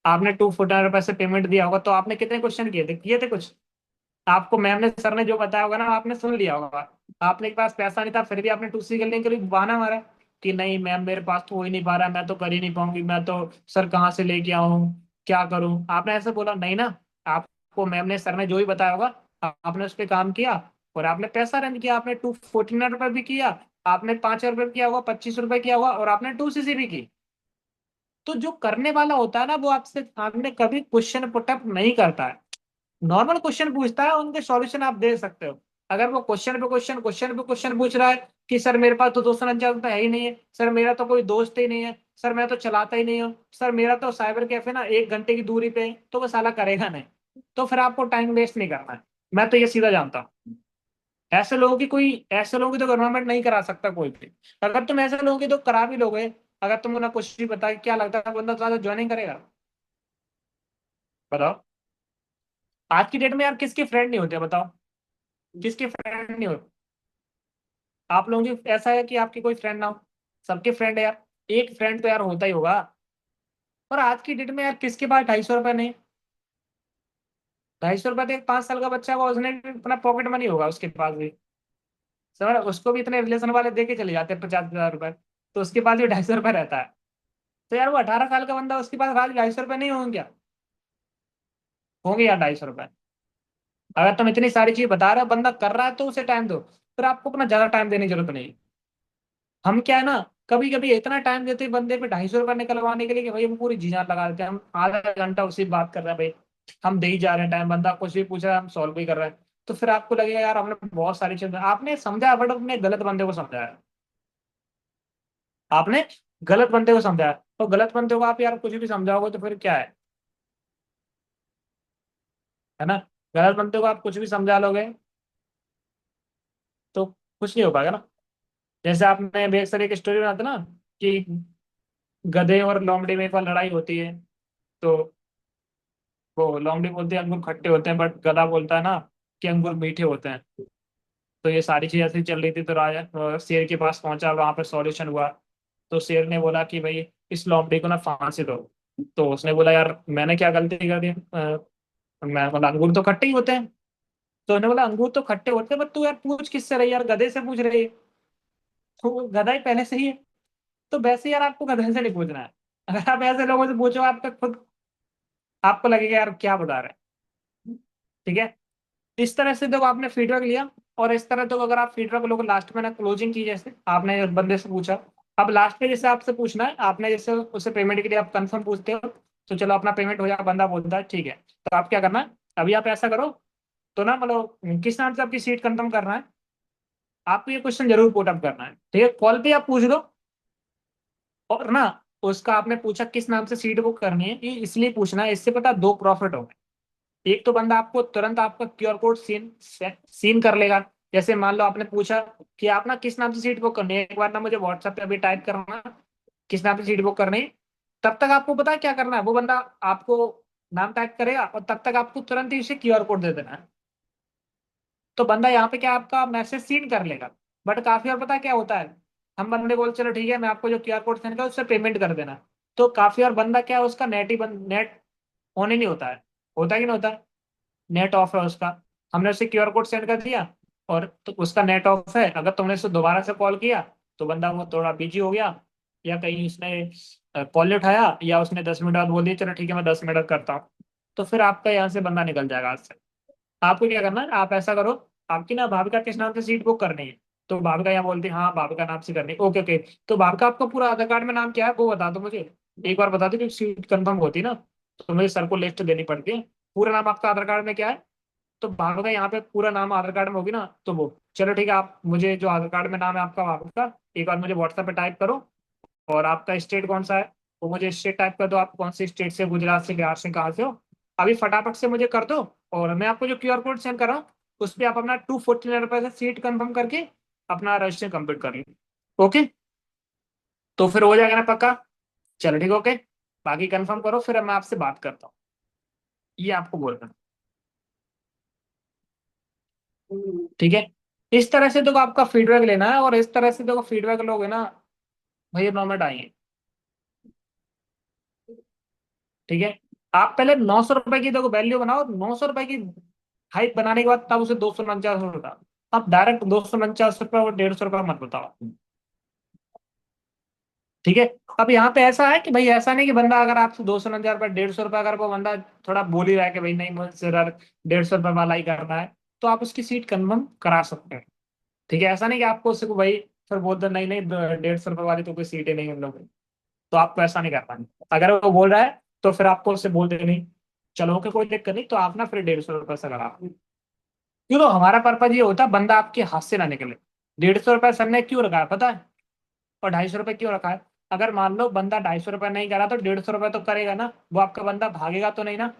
आपने 249 रुपये से पेमेंट दिया होगा तो आपने कितने क्वेश्चन किए थे कुछ? आपको मैम ने सर ने जो बताया होगा ना आपने सुन लिया होगा। आपने के पास पैसा नहीं था फिर भी आपने 2CC करने के लिए बहाना मारा कि नहीं मैम मेरे पास तो हो ही नहीं पा रहा, मैं तो कर ही नहीं पाऊंगी, मैं तो सर कहाँ से लेके आऊँ, क्या करूँ? आपने ऐसे बोला नहीं ना। आपको मैम ने सर ने जो भी बताया होगा, आपने उस पर काम किया, और आपने पैसा रन किया, आपने 249 रुपये भी किया, आपने 5 रुपये किया होगा, 25 रुपये किया होगा, और आपने 2CC भी की। तो जो करने वाला होता है ना वो आपसे सामने कभी क्वेश्चन पुटअप नहीं करता है, नॉर्मल क्वेश्चन पूछता है, उनके सॉल्यूशन आप दे सकते हो। अगर वो क्वेश्चन पे क्वेश्चन पूछ रहा है कि सर मेरे पास तो दोस्त अंजाम तो है ही नहीं है, सर मेरा तो कोई दोस्त ही नहीं है, सर मैं तो चलाता ही नहीं हूँ, सर मेरा तो साइबर कैफे ना 1 घंटे की दूरी पे है, तो वो साला करेगा नहीं। तो फिर आपको टाइम वेस्ट नहीं करना है, मैं तो ये सीधा जानता हूँ। ऐसे लोगों की तो गवर्नमेंट नहीं करा सकता कोई भी। अगर तुम ऐसे लोगों की तो करा भी लोगे, अगर तुम उन्हें कुछ भी बता क्या लगता है बंदा ज्यादा ज्वाइनिंग करेगा? बताओ। आज की डेट में यार किसके फ्रेंड नहीं होते बताओ, किसके फ्रेंड नहीं होते? आप लोगों की ऐसा है कि आपकी कोई फ्रेंड ना हो? सबके फ्रेंड है यार, एक फ्रेंड तो यार होता ही होगा। और आज की डेट में यार किसके पास 250 रुपये नहीं? 250 रुपये तो एक 5 साल का बच्चा होगा, उसने भी अपना पॉकेट मनी होगा उसके पास भी। समझ रहे हो? उसको भी इतने रिलेशन वाले दे के चले जाते हैं 50,000 रुपये, तो उसके पास भी 250 रुपये रहता है। तो यार वो 18 साल का बंदा, उसके पास आज 250 रुपये नहीं होंगे क्या? होंगे यार 250 रुपये। अगर तुम इतनी सारी चीज बता रहे हो, बंदा कर रहा है तो उसे टाइम दो, फिर आपको अपना ज्यादा टाइम देने की जरूरत नहीं। हम क्या है ना, कभी कभी इतना टाइम देते हैं बंदे पे 250 रुपये निकलवाने के लिए कि भाई हम पूरी जी जान लगा देते हैं, हम आधा घंटा उसी बात कर रहे हैं भाई। हम दे ही जा रहे हैं टाइम, बंदा कुछ भी पूछ रहा है हम सॉल्व भी कर रहे हैं। तो फिर आपको लगेगा यार हमने बहुत सारी चीजें, आपने समझा बट अपने गलत बंदे को समझाया। आपने गलत बंदे को समझाया। तो गलत बंदे को आप यार कुछ भी समझाओगे तो फिर क्या है ना? गलत बंदे को आप कुछ भी समझा लोगे तो कुछ नहीं हो पाएगा ना। जैसे आपने एक सर एक स्टोरी बनाते ना कि गधे और लोमड़ी में एक बार लड़ाई होती है। तो वो लोमड़ी बोलती है अंगूर खट्टे होते हैं, बट गधा बोलता है ना कि अंगूर मीठे होते हैं। तो ये सारी चीजें ऐसी चल रही थी, तो राजा शेर के पास पहुंचा, वहां पे सॉल्यूशन हुआ। तो शेर ने बोला कि भाई इस लोमड़ी को ना फांसी दो। तो उसने बोला यार मैंने क्या गलती कर दी? मैं बोला अंगूर तो खट्टे ही होते हैं। तो उन्होंने बोला अंगूर तो खट्टे होते हैं, बट तू यार पूछ किससे रही यार, गधे से पूछ रही है। तो वो गधा ही पहले से ही है। तो वैसे यार आपको गधे से नहीं पूछना है। अगर आप ऐसे लोगों से पूछो आपका खुद आपको लगेगा यार क्या बता रहे हैं। ठीक है? इस तरह से देखो आपने फीडबैक लिया। और इस तरह तो अगर आप फीडबैक लोग लास्ट में ना क्लोजिंग की, जैसे आपने उस बंदे से पूछा, अब लास्ट में जैसे आपसे पूछना है, आपने जैसे उससे पेमेंट के लिए आप कंफर्म पूछते हो, तो चलो अपना पेमेंट हो जाए, बंदा बोलता है ठीक है। तो आप क्या करना है, अभी आप ऐसा करो, तो ना मतलब किस नाम से आपकी सीट कंफर्म करना है, आपको ये क्वेश्चन जरूर पुट अप करना है। ठीक है? कॉल पे आप पूछ दो। और ना उसका आपने पूछा किस नाम से सीट बुक करनी है, ये इसलिए पूछना है, इससे पता दो प्रॉफिट हो। एक तो बंदा आपको तुरंत आपका क्यूआर कोड सीन सीन कर लेगा। जैसे मान लो आपने पूछा कि आप ना किस नाम से सीट बुक करनी है, एक बार ना मुझे व्हाट्सएप पे अभी टाइप करना किस नाम से सीट बुक करनी है। तब तक आपको पता है क्या करना है, वो बंदा आपको नाम टाइप करेगा और तब तक आपको तुरंत ही उसे क्यूआर कोड दे देना है। तो बंदा यहाँ पे क्या आपका मैसेज सीन कर लेगा। बट काफी और पता है क्या होता है, हम बंदे बोल चलो ठीक है मैं आपको जो क्यूआर कोड सेंड कर उससे पेमेंट कर देना। तो काफी और बंदा क्या है, उसका नेट ही बंद, नेट ऑन ही नहीं होता है। होता है कि नहीं होता है? नेट ऑफ है उसका। हमने उसे क्यूआर कोड सेंड कर दिया और तो उसका नेट ऑफ है, अगर तुमने उसे दोबारा से कॉल किया तो बंदा वो थोड़ा बिजी हो गया, या कहीं उसने कॉल नहीं उठाया, या उसने 10 मिनट बाद बोल दिया चलो ठीक है मैं 10 मिनट करता हूँ। तो फिर आपका यहाँ से बंदा निकल जाएगा आज से। आपको क्या करना है, आप ऐसा करो, आपकी ना भाविका किस नाम से सीट बुक करनी है। तो भाविका यहाँ बोलती है हाँ भाविका नाम से करनी है, ओके ओके। तो भाविका आपका पूरा आधार कार्ड में नाम क्या है वो बता दो मुझे। एक बार बता दो कि सीट कंफर्म होती है ना, तो मुझे सर को लिस्ट देनी पड़ती है। पूरा नाम आपका आधार कार्ड में क्या है? तो भाविका यहाँ पे पूरा नाम आधार कार्ड में होगी ना, तो वो चलो ठीक है, आप मुझे जो आधार कार्ड में नाम है आपका भाविका, एक बार मुझे व्हाट्सएप पे टाइप करो। और आपका स्टेट कौन सा है वो मुझे स्टेट टाइप कर दो, आप कौन सी स्टेट से, गुजरात से, बिहार से, कहाँ से हो। अभी फटाफट से मुझे कर दो। और मैं आपको जो क्यूआर कोड सेंड कर रहा हूँ उस पर आप अपना 249 रुपये से सीट कंफर्म करके अपना रजिस्ट्रेशन कंप्लीट कर लो। ओके? तो फिर हो जाएगा ना पक्का? चलो ठीक है, ओके। बाकी कंफर्म करो फिर मैं आपसे बात करता हूँ। ये आपको बोलना। ठीक है? इस तरह से तो आपका फीडबैक लेना है, और इस तरह से तो फीडबैक लोगे ना, भैया नॉर्मेट आएंगे। ठीक है? आप पहले 900 रुपए की देखो वैल्यू बनाओ, 900 रुपए की हाइप बनाने के बाद तब उसे 249 रुपये बताओ। आप डायरेक्ट 249 रुपये और 150 रुपये मत बताओ। ठीक है? अब यहाँ पे ऐसा है कि भाई ऐसा नहीं कि बंदा अगर आपसे 249 रुपये 150 रुपये, अगर वो बंदा थोड़ा बोल ही रहा है कि भाई नहीं मुझे 150 रुपये वाला ही करना है, तो आप उसकी सीट कंफर्म करा सकते हैं। ठीक है? ऐसा नहीं कि आपको उससे को भाई फिर बोल दो नहीं नहीं 150 रुपये वाली तो कोई सीट ही नहीं हम लोग। तो आपको ऐसा नहीं करना है। अगर वो बोल रहा है तो फिर आपको उससे बोल देनी चलो ओके कोई दिक्कत नहीं, तो आप ना फिर 150 रुपये से करा। क्यों? तो हमारा पर्पज ये होता है बंदा आपके हाथ से ना निकले। 150 रुपये सर ने क्यों रखा है पता है? और 250 रुपये क्यों रखा है? अगर मान लो बंदा 250 रुपये नहीं करा तो 150 रुपये तो करेगा ना, वो आपका बंदा भागेगा तो नहीं ना।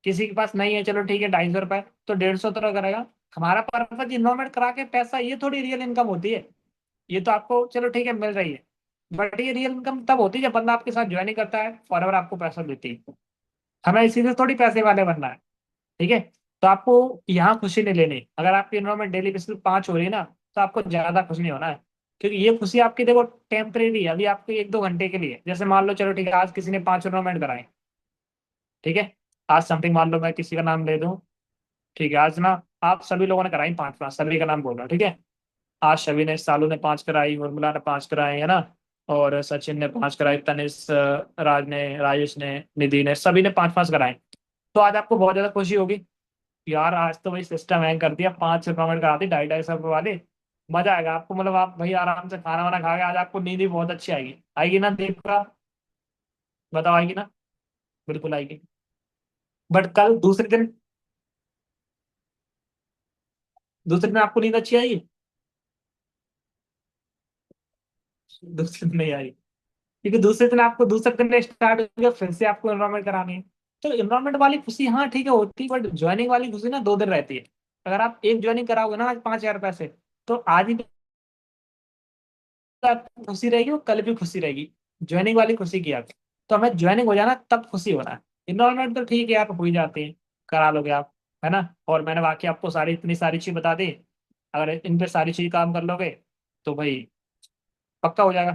किसी के पास नहीं है चलो ठीक है 250 रुपये, तो 150 तो करेगा। हमारा पर्पज इन्वेस्टमेंट करा के पैसा, ये थोड़ी रियल इनकम होती है। ये तो आपको चलो ठीक है मिल रही है, बट ये रियल इनकम तब होती है जब बंदा आपके साथ ज्वाइन करता है, फॉरएवर आपको पैसा देती है। हमें इसी से थोड़ी पैसे वाले बनना है। ठीक है? तो आपको यहाँ खुशी नहीं लेनी। अगर आपकी इन्रोलमेंट डेली बेसिस पे 5 हो रही है ना, तो आपको ज्यादा खुश नहीं होना है, क्योंकि ये खुशी आपकी देखो टेम्परेरी है, अभी आपको 1-2 घंटे के लिए। जैसे मान लो, चलो ठीक है, आज किसी ने 5 टूर्नामेंट कराए, ठीक है, आज समथिंग मान लो मैं किसी का नाम ले दूं, ठीक है, आज ना आप सभी लोगों ने कराई 5-5, सभी का नाम बोल रहा हूं, ठीक है। आज शवि ने, सालू ने 5 कराई, उर्मिला ने 5 कराई, है ना, और सचिन ने 5 कराई, तनिष, राज ने, राजेश ने, निधि ने, सभी ने 5-5 कराए। तो आज आपको बहुत ज्यादा खुशी होगी, यार आज तो भाई सिस्टम हैंग कर दिया, 5 टूर्नामेंट करा दी 250-250 वाले। मजा आएगा आपको, मतलब आप भाई आराम से खाना वाना खा के आज आपको नींद भी बहुत अच्छी आएगी, आएगी ना देखा, बताओ आएगी ना? बिल्कुल आएगी। बट कल दूसरे दिन आपको नींद अच्छी आएगी, दूसरे दिन नहीं आएगी, क्योंकि दूसरे दिन आपको, दूसरे दिन स्टार्ट हो गया, फिर से आपको एनवायरमेंट करानी है। तो एनवायरमेंट वाली खुशी हाँ ठीक है होती, बट ज्वाइनिंग वाली खुशी ना 2 दिन रहती है। अगर आप एक ज्वाइनिंग कराओगे ना आज 5,000 रुपए से, तो आज ही आपको खुशी रहेगी और कल भी खुशी रहेगी, ज्वाइनिंग वाली खुशी की आप। तो हमें ज्वाइनिंग हो जाना तब खुशी होना है। इन्वॉल्वमेंट तो ठीक है, आप हो ही जाते हैं, करा लोगे आप, है ना। और मैंने बाकी आपको सारी, इतनी सारी चीज बता दी, अगर इन पे सारी चीज काम कर लोगे तो भाई पक्का हो जाएगा,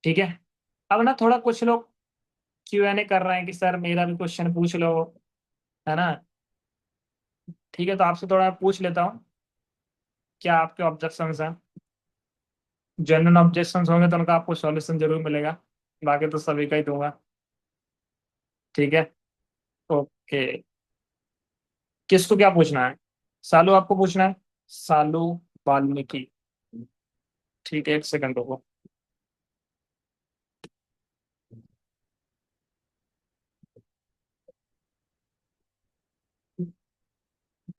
ठीक है। अब ना थोड़ा कुछ लोग Q&A कर रहे हैं कि सर मेरा भी क्वेश्चन पूछ लो, है ना। ठीक है, तो आपसे थोड़ा पूछ लेता हूँ, क्या आपके ऑब्जेक्शंस हैं? जेन्युइन ऑब्जेक्शंस होंगे तो उनका आपको सॉल्यूशन जरूर मिलेगा, बाकी तो सभी का ही दूंगा, ठीक है। ओके, किसको क्या पूछना है? सालू आपको पूछना है? सालू वाल्मीकि, ठीक है, 1 सेकंड रुको।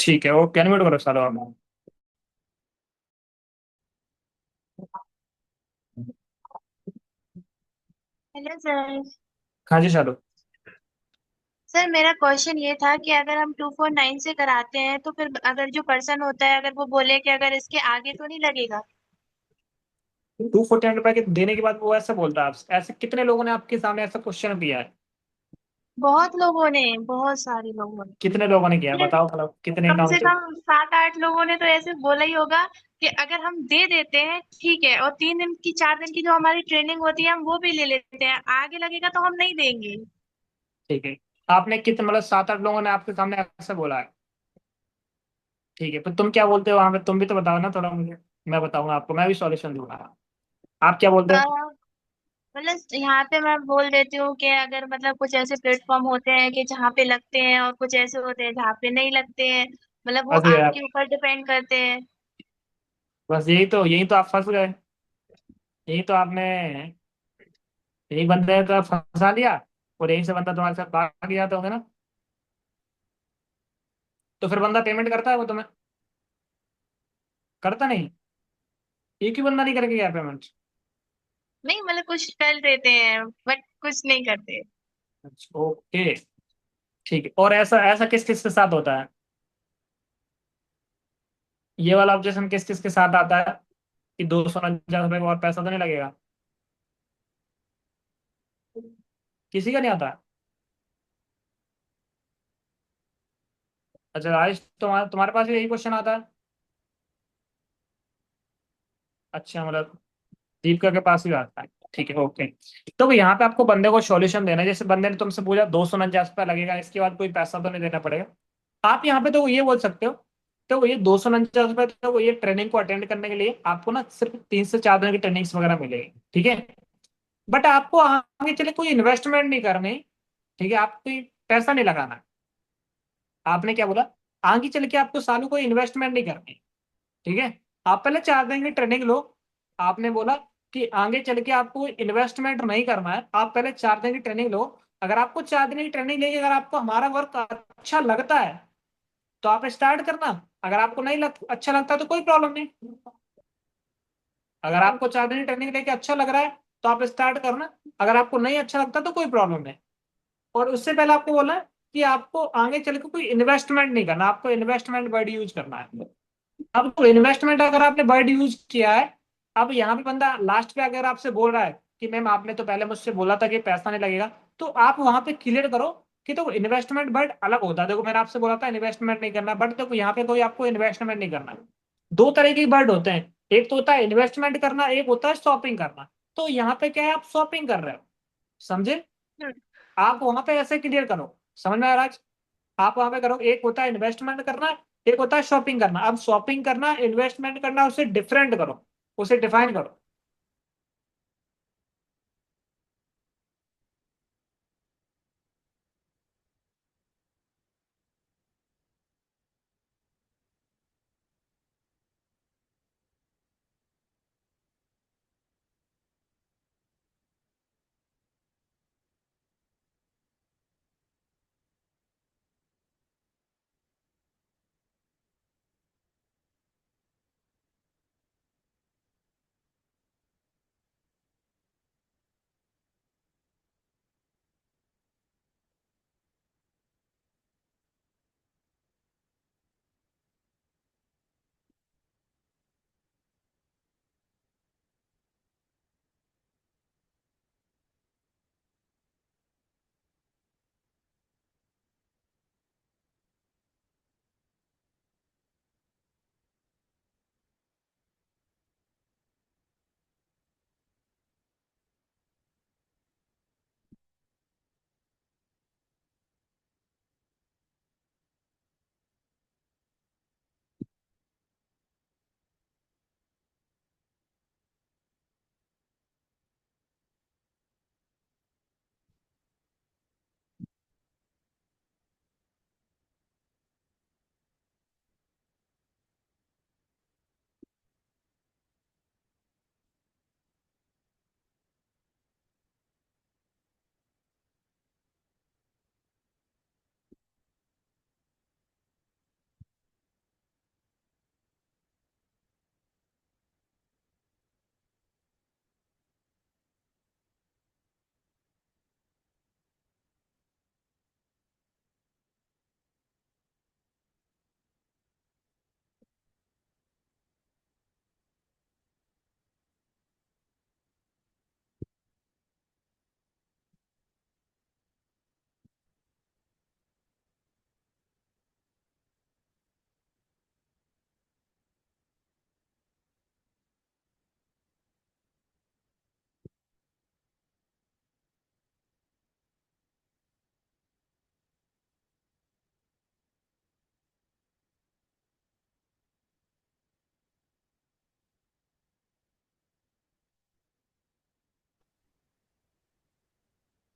ठीक है, वो कैन म्यूट करो सालू आप। Hello sir. हाँ जी सालू। सर मेरा क्वेश्चन ये था कि अगर हम 249 से कराते हैं तो फिर अगर जो पर्सन होता है अगर वो बोले कि अगर इसके आगे तो नहीं लगेगा। 249 रुपए के देने के बाद वो ऐसा बोलता है आपसे? ऐसे कितने लोगों ने आपके सामने ऐसा क्वेश्चन किया है? बहुत लोगों ने, बहुत सारे लोगों ने, कितने लोगों ने किया है मतलब बताओ, मतलब कितने कम से काउंट? कम 7-8 लोगों ने तो ऐसे बोला ही होगा कि अगर हम दे देते हैं ठीक है, और 3 दिन की 4 दिन की जो हमारी ट्रेनिंग होती है हम वो भी ले लेते हैं, आगे लगेगा तो हम नहीं देंगे। ठीक है, आपने कितने, मतलब 7-8 लोगों ने आपके सामने ऐसा बोला है? ठीक है, तो तुम क्या बोलते हो वहां पे, तुम भी तो बताओ ना थोड़ा मुझे, मैं बताऊंगा आपको, मैं भी सॉल्यूशन दूंगा। आप क्या बोलते अ, हो? मतलब यहाँ पे मैं बोल देती हूँ कि अगर मतलब कुछ ऐसे प्लेटफॉर्म होते हैं कि जहाँ पे लगते हैं और कुछ ऐसे होते हैं जहाँ पे नहीं लगते हैं, मतलब वो अरे यार, आपके ऊपर डिपेंड करते हैं। बस यही तो आप फंस गए, यही तो आपने, यही बंदे का फंसा लिया, और यही से बंदा तुम्हारे साथ भाग जाता होगा ना। तो फिर बंदा पेमेंट करता है वो तुम्हें? करता नहीं? एक ही बंदा नहीं करके गया पेमेंट? नहीं मतलब कुछ कर देते हैं बट कुछ नहीं करते। अच्छा ओके, ठीक है। और ऐसा ऐसा किस किस के साथ होता है? ये वाला ऑब्जेक्शन किस किस के साथ आता है कि 249 रुपये का और पैसा तो नहीं लगेगा? किसी का नहीं आता? अच्छा राजेश, तुम्हारे तुम्हारे पास भी यही क्वेश्चन आता है? अच्छा, मतलब दीपिका के पास भी आता है, ठीक है ओके। तो यहाँ पे आपको बंदे को सॉल्यूशन देना है। जैसे बंदे ने तुमसे पूछा 249 रुपया लगेगा, इसके बाद कोई पैसा तो नहीं देना पड़ेगा, आप यहाँ पे तो ये बोल सकते हो, तो ये 249 रुपये, तो ये ट्रेनिंग को अटेंड करने के लिए आपको ना सिर्फ 3 से 4 दिन की ट्रेनिंग्स वगैरह मिलेगी, ठीक है। बट आपको आगे चले कोई इन्वेस्टमेंट नहीं करनी, ठीक है, आपको कोई पैसा नहीं लगाना। आपने क्या बोला? आगे चल के आपको सालों कोई इन्वेस्टमेंट नहीं करनी, ठीक है। आप पहले 4 दिन की ट्रेनिंग लो। आपने बोला कि आगे चल के आपको इन्वेस्टमेंट नहीं करना है, आप पहले 4 दिन की ट्रेनिंग लो। अगर आपको 4 दिन की ट्रेनिंग लेके, अगर आपको हमारा वर्क अच्छा लगता है तो आप स्टार्ट करना। अगर आपको नहीं अच्छा लगता तो कोई प्रॉब्लम नहीं। अगर आपको 4 दिन की ट्रेनिंग लेके अच्छा लग रहा है तो आप स्टार्ट करना, अगर आपको नहीं अच्छा लगता तो कोई प्रॉब्लम नहीं। और उससे पहले आपको बोला है कि आपको आगे चल के कोई इन्वेस्टमेंट नहीं करना, आपको इन्वेस्टमेंट वर्ड यूज करना है। अब तो इन्वेस्टमेंट अगर आपने वर्ड यूज किया है, अब यहाँ पे बंदा लास्ट पे अगर आपसे बोल रहा है कि मैम आपने तो पहले मुझसे बोला था कि पैसा नहीं लगेगा, तो आप वहां पे क्लियर करो कि तो इन्वेस्टमेंट वर्ड अलग होता है। देखो मैंने आपसे बोला था इन्वेस्टमेंट नहीं करना, बट देखो यहाँ पे कोई आपको इन्वेस्टमेंट नहीं करना है। दो तरह के वर्ड होते हैं, एक तो होता है इन्वेस्टमेंट करना, एक होता है शॉपिंग करना। तो यहाँ पे क्या है, आप शॉपिंग कर रहे हो, समझे? हम्म। आप वहां पे ऐसे क्लियर करो, समझ में आ रहा है? आप वहां पे करो, एक होता है इन्वेस्टमेंट करना, एक होता है शॉपिंग करना। अब शॉपिंग करना, इन्वेस्टमेंट करना, उसे डिफरेंट करो, उसे डिफाइन करो।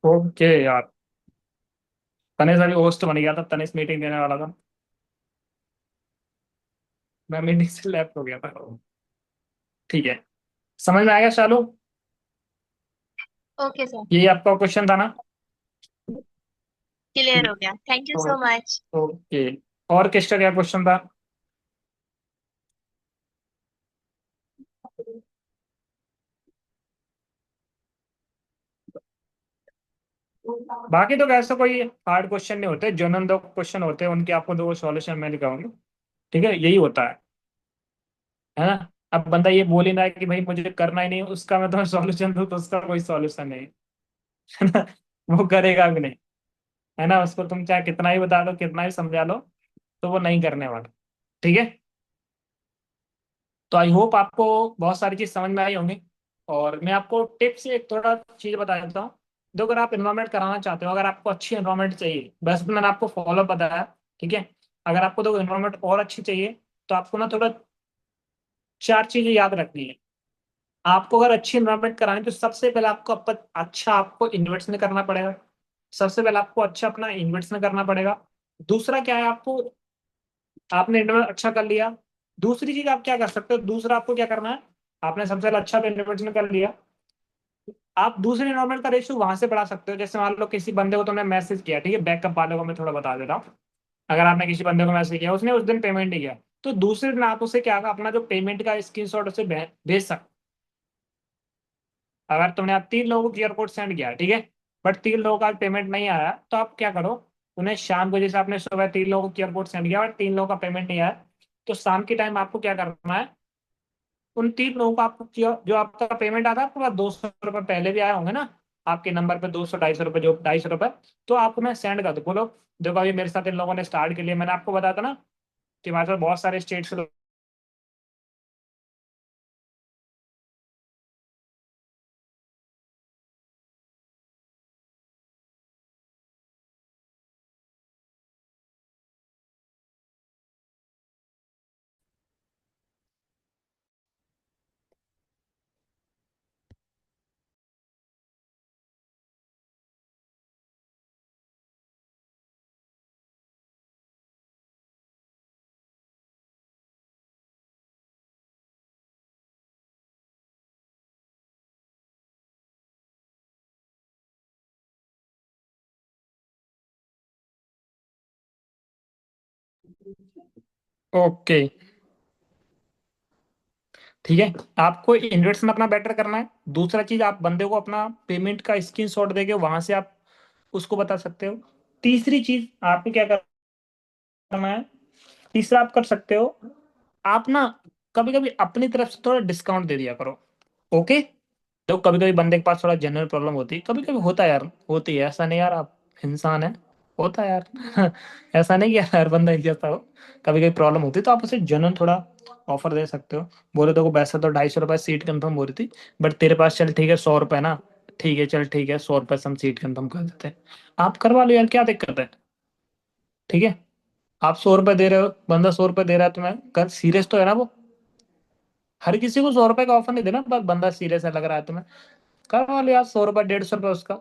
ओके यार, तनिष अभी होस्ट बन गया था, तनिष मीटिंग देने वाला था, मैं मीटिंग से लेफ्ट हो गया था। ठीक है, समझ में आएगा चालू? Okay sir. यही आपका क्वेश्चन था ना? क्लियर हो गया, thank you so much. Okay, और किसका क्या क्वेश्चन था? बाकी तो ऐसा कोई हार्ड क्वेश्चन नहीं होते, जनरल दो क्वेश्चन होते हैं, उनके आपको दो सॉल्यूशन मैं दिखाऊंगी। ठीक है, यही होता है ना? अब बंदा ये बोल ही ना कि भाई मुझे करना ही नहीं, उसका मैं तुम्हें सॉल्यूशन दूं, तो उसका कोई सॉल्यूशन नहीं है ना, वो करेगा भी नहीं, है ना? उसको तुम चाहे कितना ही बता दो, कितना ही समझा लो, तो वो नहीं करने वाला। ठीक है, तो आई होप आपको बहुत सारी चीज समझ में आई होंगी। और मैं आपको टिप्स एक थोड़ा चीज बता देता हूँ। जो अगर आप इन्वायरमेंट कराना चाहते हो, अगर आपको अच्छी इन्वायरमेंट चाहिए, बस मैंने आपको फॉलो बताया, ठीक है? अगर आपको तो इन्वायरमेंट और अच्छी चाहिए, तो आपको ना थोड़ा चार चीजें याद रखनी है। आपको अगर अच्छी इन्वायरमेंट करानी है, तो सबसे पहले आपको अच्छा आपको इन्वेस्टमेंट करना पड़ेगा। सबसे पहले आपको अच्छा अपना इन्वेस्टमेंट करना पड़ेगा। दूसरा क्या है, आपको आपने इन्वेस्टमेंट अच्छा कर लिया, दूसरी चीज आप क्या कर सकते हो, दूसरा आपको क्या करना है, आपने सबसे पहले अच्छा इन्वेस्टमेंट कर लिया, आप दूसरे इन्वेस्टमेंट का रेशियो वहां से बढ़ा सकते हो। जैसे मान लो किसी बंदे को तुमने मैसेज किया, ठीक है, बैकअप वाले को मैं थोड़ा बता देता हूँ। अगर आपने किसी बंदे को मैसेज किया, उसने उस दिन पेमेंट नहीं किया, तो दूसरे दिन आप उसे क्या, अपना जो पेमेंट का स्क्रीनशॉट उसे भेज सकते। अगर तुमने आप 3 लोगों को क्यूआर कोड सेंड किया, ठीक है, बट 3 लोगों का पेमेंट नहीं आया, तो आप क्या करो, उन्हें शाम को, जैसे आपने सुबह 3 लोगों को क्यूआर कोड सेंड किया और 3 लोगों का पेमेंट नहीं आया, तो शाम के टाइम आपको क्या करना है, उन 3 लोगों को आपको जो आपका पेमेंट आता है, आपके पास 200 रुपये पहले भी आए होंगे ना, आपके नंबर पे 200 250 रुपये, जो 250 रुपये, तो आप उन्हें सेंड कर दो। बोलो देखो, अभी मेरे साथ इन लोगों ने स्टार्ट के लिए, मैंने आपको बताया था ना कि हमारे साथ बहुत सारे स्टेट से ओके, ठीक है। आपको इन्वेस्टमेंट अपना बेटर करना है। दूसरा चीज, आप बंदे को अपना पेमेंट का स्क्रीनशॉट देके वहां से आप उसको बता सकते हो। तीसरी चीज आपको क्या करना है, तीसरा आप कर सकते हो, आप ना कभी कभी अपनी तरफ से थोड़ा डिस्काउंट दे दिया करो। ओके। तो कभी कभी बंदे के पास थोड़ा जनरल प्रॉब्लम होती है, कभी कभी होता है यार, होती है, ऐसा नहीं यार, आप इंसान है, होता है यार। ऐसा नहीं कि यार हर बंदा एक जैसा हो, कभी कभी प्रॉब्लम होती है, तो आप उसे जनरल थोड़ा ऑफर दे सकते हो। बोले तो वैसे तो 250 रुपये सीट कंफर्म हो रही थी, बट तेरे पास चल ठीक है 100 रुपये ना, ठीक है चल ठीक है 100 रुपये से हम सीट कंफर्म कर देते हैं, आप करवा लो यार, क्या दिक्कत है। ठीक है। आप 100 रुपये दे रहे हो, बंदा 100 रुपये दे रहा है तुम्हें, कर सीरियस तो है ना वो। हर किसी को 100 रुपये का ऑफर नहीं देना, बस बंदा सीरियस है लग रहा है तुम्हें, करवा लो यार 100 रुपये 150 रुपये उसका,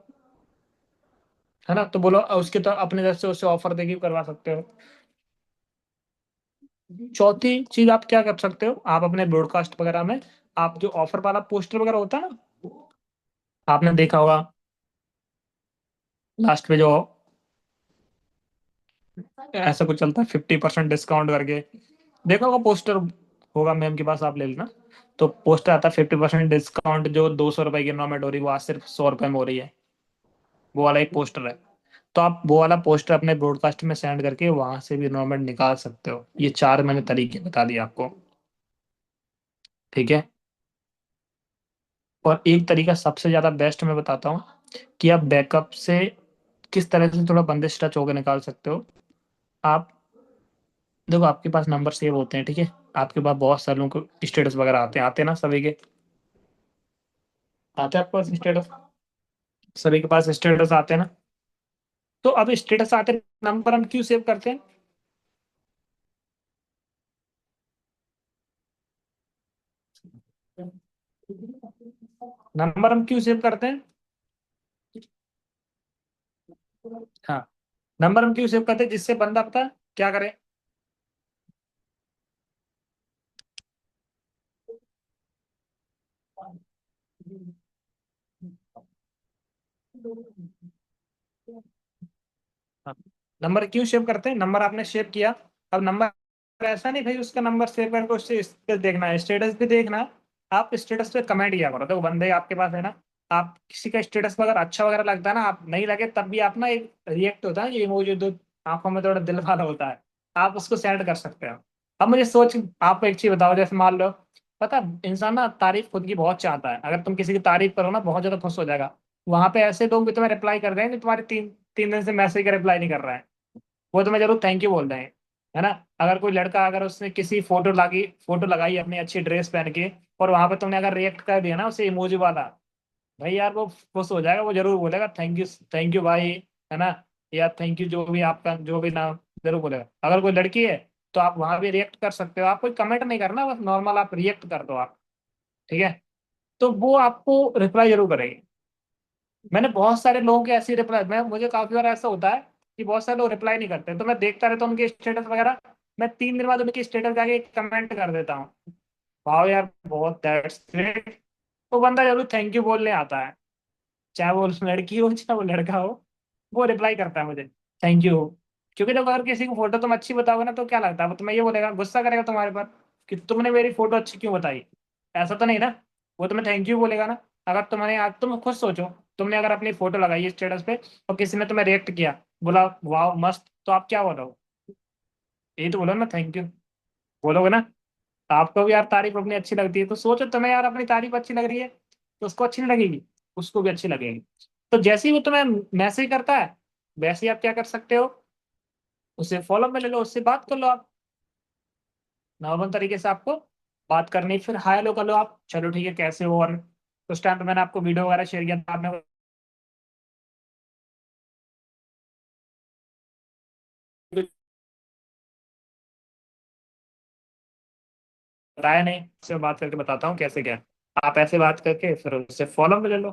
है ना। तो बोलो उसके, तो अपने तरफ से उसे ऑफर देके भी करवा सकते हो। चौथी चीज आप क्या कर सकते हो, आप अपने ब्रॉडकास्ट वगैरह में, आप जो ऑफर वाला पोस्टर वगैरह होता है ना, आपने देखा होगा लास्ट में जो ऐसा कुछ चलता है 50% डिस्काउंट करके, देखा होगा पोस्टर, होगा मैम के पास, आप ले लेना। तो पोस्टर आता है 50% डिस्काउंट, जो 200 रुपए की इन्वेस्टमेंट हो रही है वो आज सिर्फ 100 रुपए में हो रही है, वो वाला एक पोस्टर है। तो आप वो वाला पोस्टर अपने ब्रॉडकास्ट में सेंड करके वहां से भी इन्वेस्टमेंट निकाल सकते हो। ये चार मैंने तरीके बता दिए आपको। ठीक है। और एक तरीका सबसे ज्यादा बेस्ट मैं बताता हूँ, कि आप बैकअप से किस तरह से थोड़ा बंदिश टच होकर निकाल सकते हो। आप देखो, आपके पास नंबर सेव होते हैं, ठीक है, आपके पास बहुत सारे लोगों को स्टेटस वगैरह आते हैं ना सभी के, आते हैं आपके पास स्टेटस, सभी के पास स्टेटस आते हैं ना। तो अब स्टेटस आते नंबर हम क्यों सेव करते हैं, नंबर हम क्यों सेव करते हैं, हाँ, नंबर हम क्यों सेव करते हैं, जिससे बंदा पता है क्या करे, हाँ, नंबर क्यों सेव करते हैं, नंबर आपने सेव किया, अब नंबर ऐसा नहीं भाई उसका नंबर सेव करके उससे स्टेटस देखना है, स्टेटस भी देखना है। आप स्टेटस पे कमेंट किया करो, देखो बंदे आपके पास है ना, आप किसी का स्टेटस वगैरह अच्छा वगैरह लगता है ना, आप नहीं लगे तब भी आप ना, एक रिएक्ट होता है ये इमोजी, जो आंखों में थोड़ा दिल वाला होता है, आप उसको सेंड कर सकते हो। अब मुझे सोच, आपको एक चीज बताओ, जैसे मान लो, पता है, इंसान ना तारीफ खुद की बहुत चाहता है, अगर तुम किसी की तारीफ करो ना बहुत ज्यादा खुश हो जाएगा, वहां पे ऐसे लोग भी तुम्हें रिप्लाई कर देंगे, तुम्हारे तीन तीन दिन से मैसेज का रिप्लाई नहीं कर रहा है, वो तुम्हें जरूर थैंक यू बोल रहे हैं, है ना। अगर कोई लड़का, अगर उसने किसी फोटो लगाई अपनी अच्छी ड्रेस पहन के, और वहां पे तुमने अगर रिएक्ट कर दिया ना उसे इमोजी वाला, भाई यार वो खुश हो जाएगा, वो जरूर बोलेगा थैंक यू भाई, है ना, या थैंक यू जो भी आपका जो भी नाम, जरूर बोलेगा। अगर कोई लड़की है तो आप वहां भी रिएक्ट कर सकते हो, आप कोई कमेंट नहीं करना, बस नॉर्मल आप रिएक्ट कर दो आप, ठीक है, तो वो आपको रिप्लाई जरूर करेगी। मैंने बहुत सारे लोगों के ऐसी रिप्लाई, मैं मुझे काफी बार ऐसा होता है कि बहुत सारे लोग रिप्लाई नहीं करते, तो मैं देखता रहता हूँ उनके स्टेटस वगैरह, मैं 3 दिन बाद उनके स्टेटस जाके कमेंट कर देता हूँ, वाह यार बहुत दैट्स ग्रेट, तो बंदा जरूर थैंक यू बोलने आता है, चाहे वो लड़की हो चाहे वो लड़का हो, वो रिप्लाई करता है मुझे थैंक यू। क्योंकि जब अगर किसी को फोटो तुम अच्छी बताओगे ना, तो क्या लगता है वो तुम्हें ये बोलेगा, गुस्सा करेगा तुम्हारे पर कि तुमने मेरी फोटो अच्छी क्यों बताई, ऐसा तो नहीं ना, वो तुम्हें थैंक यू बोलेगा ना। अगर तुम्हारे, आज तुम खुद सोचो, तुमने अगर अपनी फोटो लगाई है स्टेटस पे और किसी ने तुम्हें रिएक्ट किया, बोला वाह मस्त, तो आप क्या बोलोगे, यही तो बोलो ना थैंक यू, बोलोगे ना। आपको भी यार तारीफ अपनी अच्छी लगती है, तो सोचो तुम्हें यार अपनी तारीफ अच्छी लग रही है, तो उसको अच्छी नहीं लगेगी, उसको भी अच्छी लगेगी। तो जैसे ही वो तुम्हें मैसेज करता है, वैसे ही आप क्या कर सकते हो, उसे फॉलो में ले लो, उससे बात कर लो आप, नॉर्मल तरीके से आपको बात करनी, फिर हाय लो कर लो आप, चलो ठीक है कैसे हो, और उस टाइम पे मैंने आपको वीडियो वगैरह शेयर किया था, आपने बताया नहीं, उससे बात करके बताता हूँ कैसे क्या, आप ऐसे बात करके फिर उससे फॉलो में ले लो।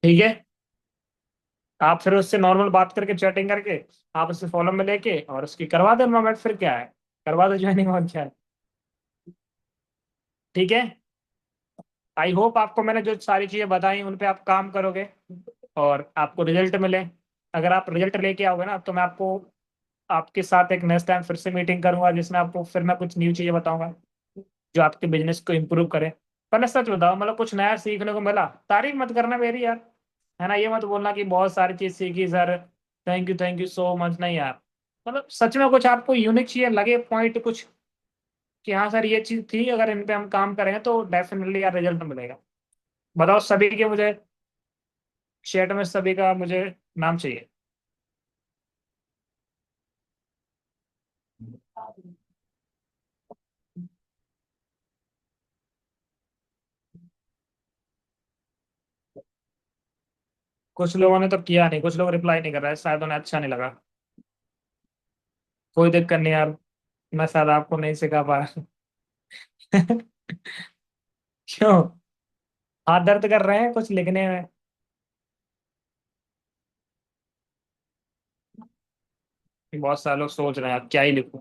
ठीक है, आप फिर उससे नॉर्मल बात करके चैटिंग करके आप उससे फॉलो में लेके और उसकी करवा दो इन्वाइट, फिर क्या है, करवा दो ज्वाइनिंग, और क्या है। ठीक है। आई होप आपको मैंने जो सारी चीजें बताई उन पे आप काम करोगे और आपको रिजल्ट मिले। अगर आप रिजल्ट लेके आओगे ना तो मैं आपको आपके साथ एक नेक्स्ट टाइम फिर से मीटिंग करूंगा, जिसमें आपको फिर मैं कुछ न्यू चीजें बताऊंगा जो आपके बिजनेस को इम्प्रूव करे। पहले सच बताओ, मतलब कुछ नया सीखने को मिला? तारीफ मत करना मेरी यार, है ना? ये मत बोलना कि बहुत सारी चीज सीखी sir, thank you so much, नहीं यार। मतलब सच में कुछ आपको यूनिक चीजें लगे, पॉइंट कुछ कि हाँ सर ये चीज थी, अगर इन पे हम काम करेंगे तो डेफिनेटली यार रिजल्ट मिलेगा। बताओ सभी के मुझे, चैट में सभी का मुझे नाम चाहिए। कुछ लोगों ने तो किया नहीं, कुछ लोग रिप्लाई नहीं कर रहे हैं, शायद उन्हें अच्छा नहीं लगा। कोई दिक्कत नहीं यार, मैं शायद आपको नहीं सिखा पाया। क्यों? हाथ दर्द कर रहे हैं कुछ लिखने में? बहुत सारे लोग सोच रहे हैं यार क्या ही लिखूं।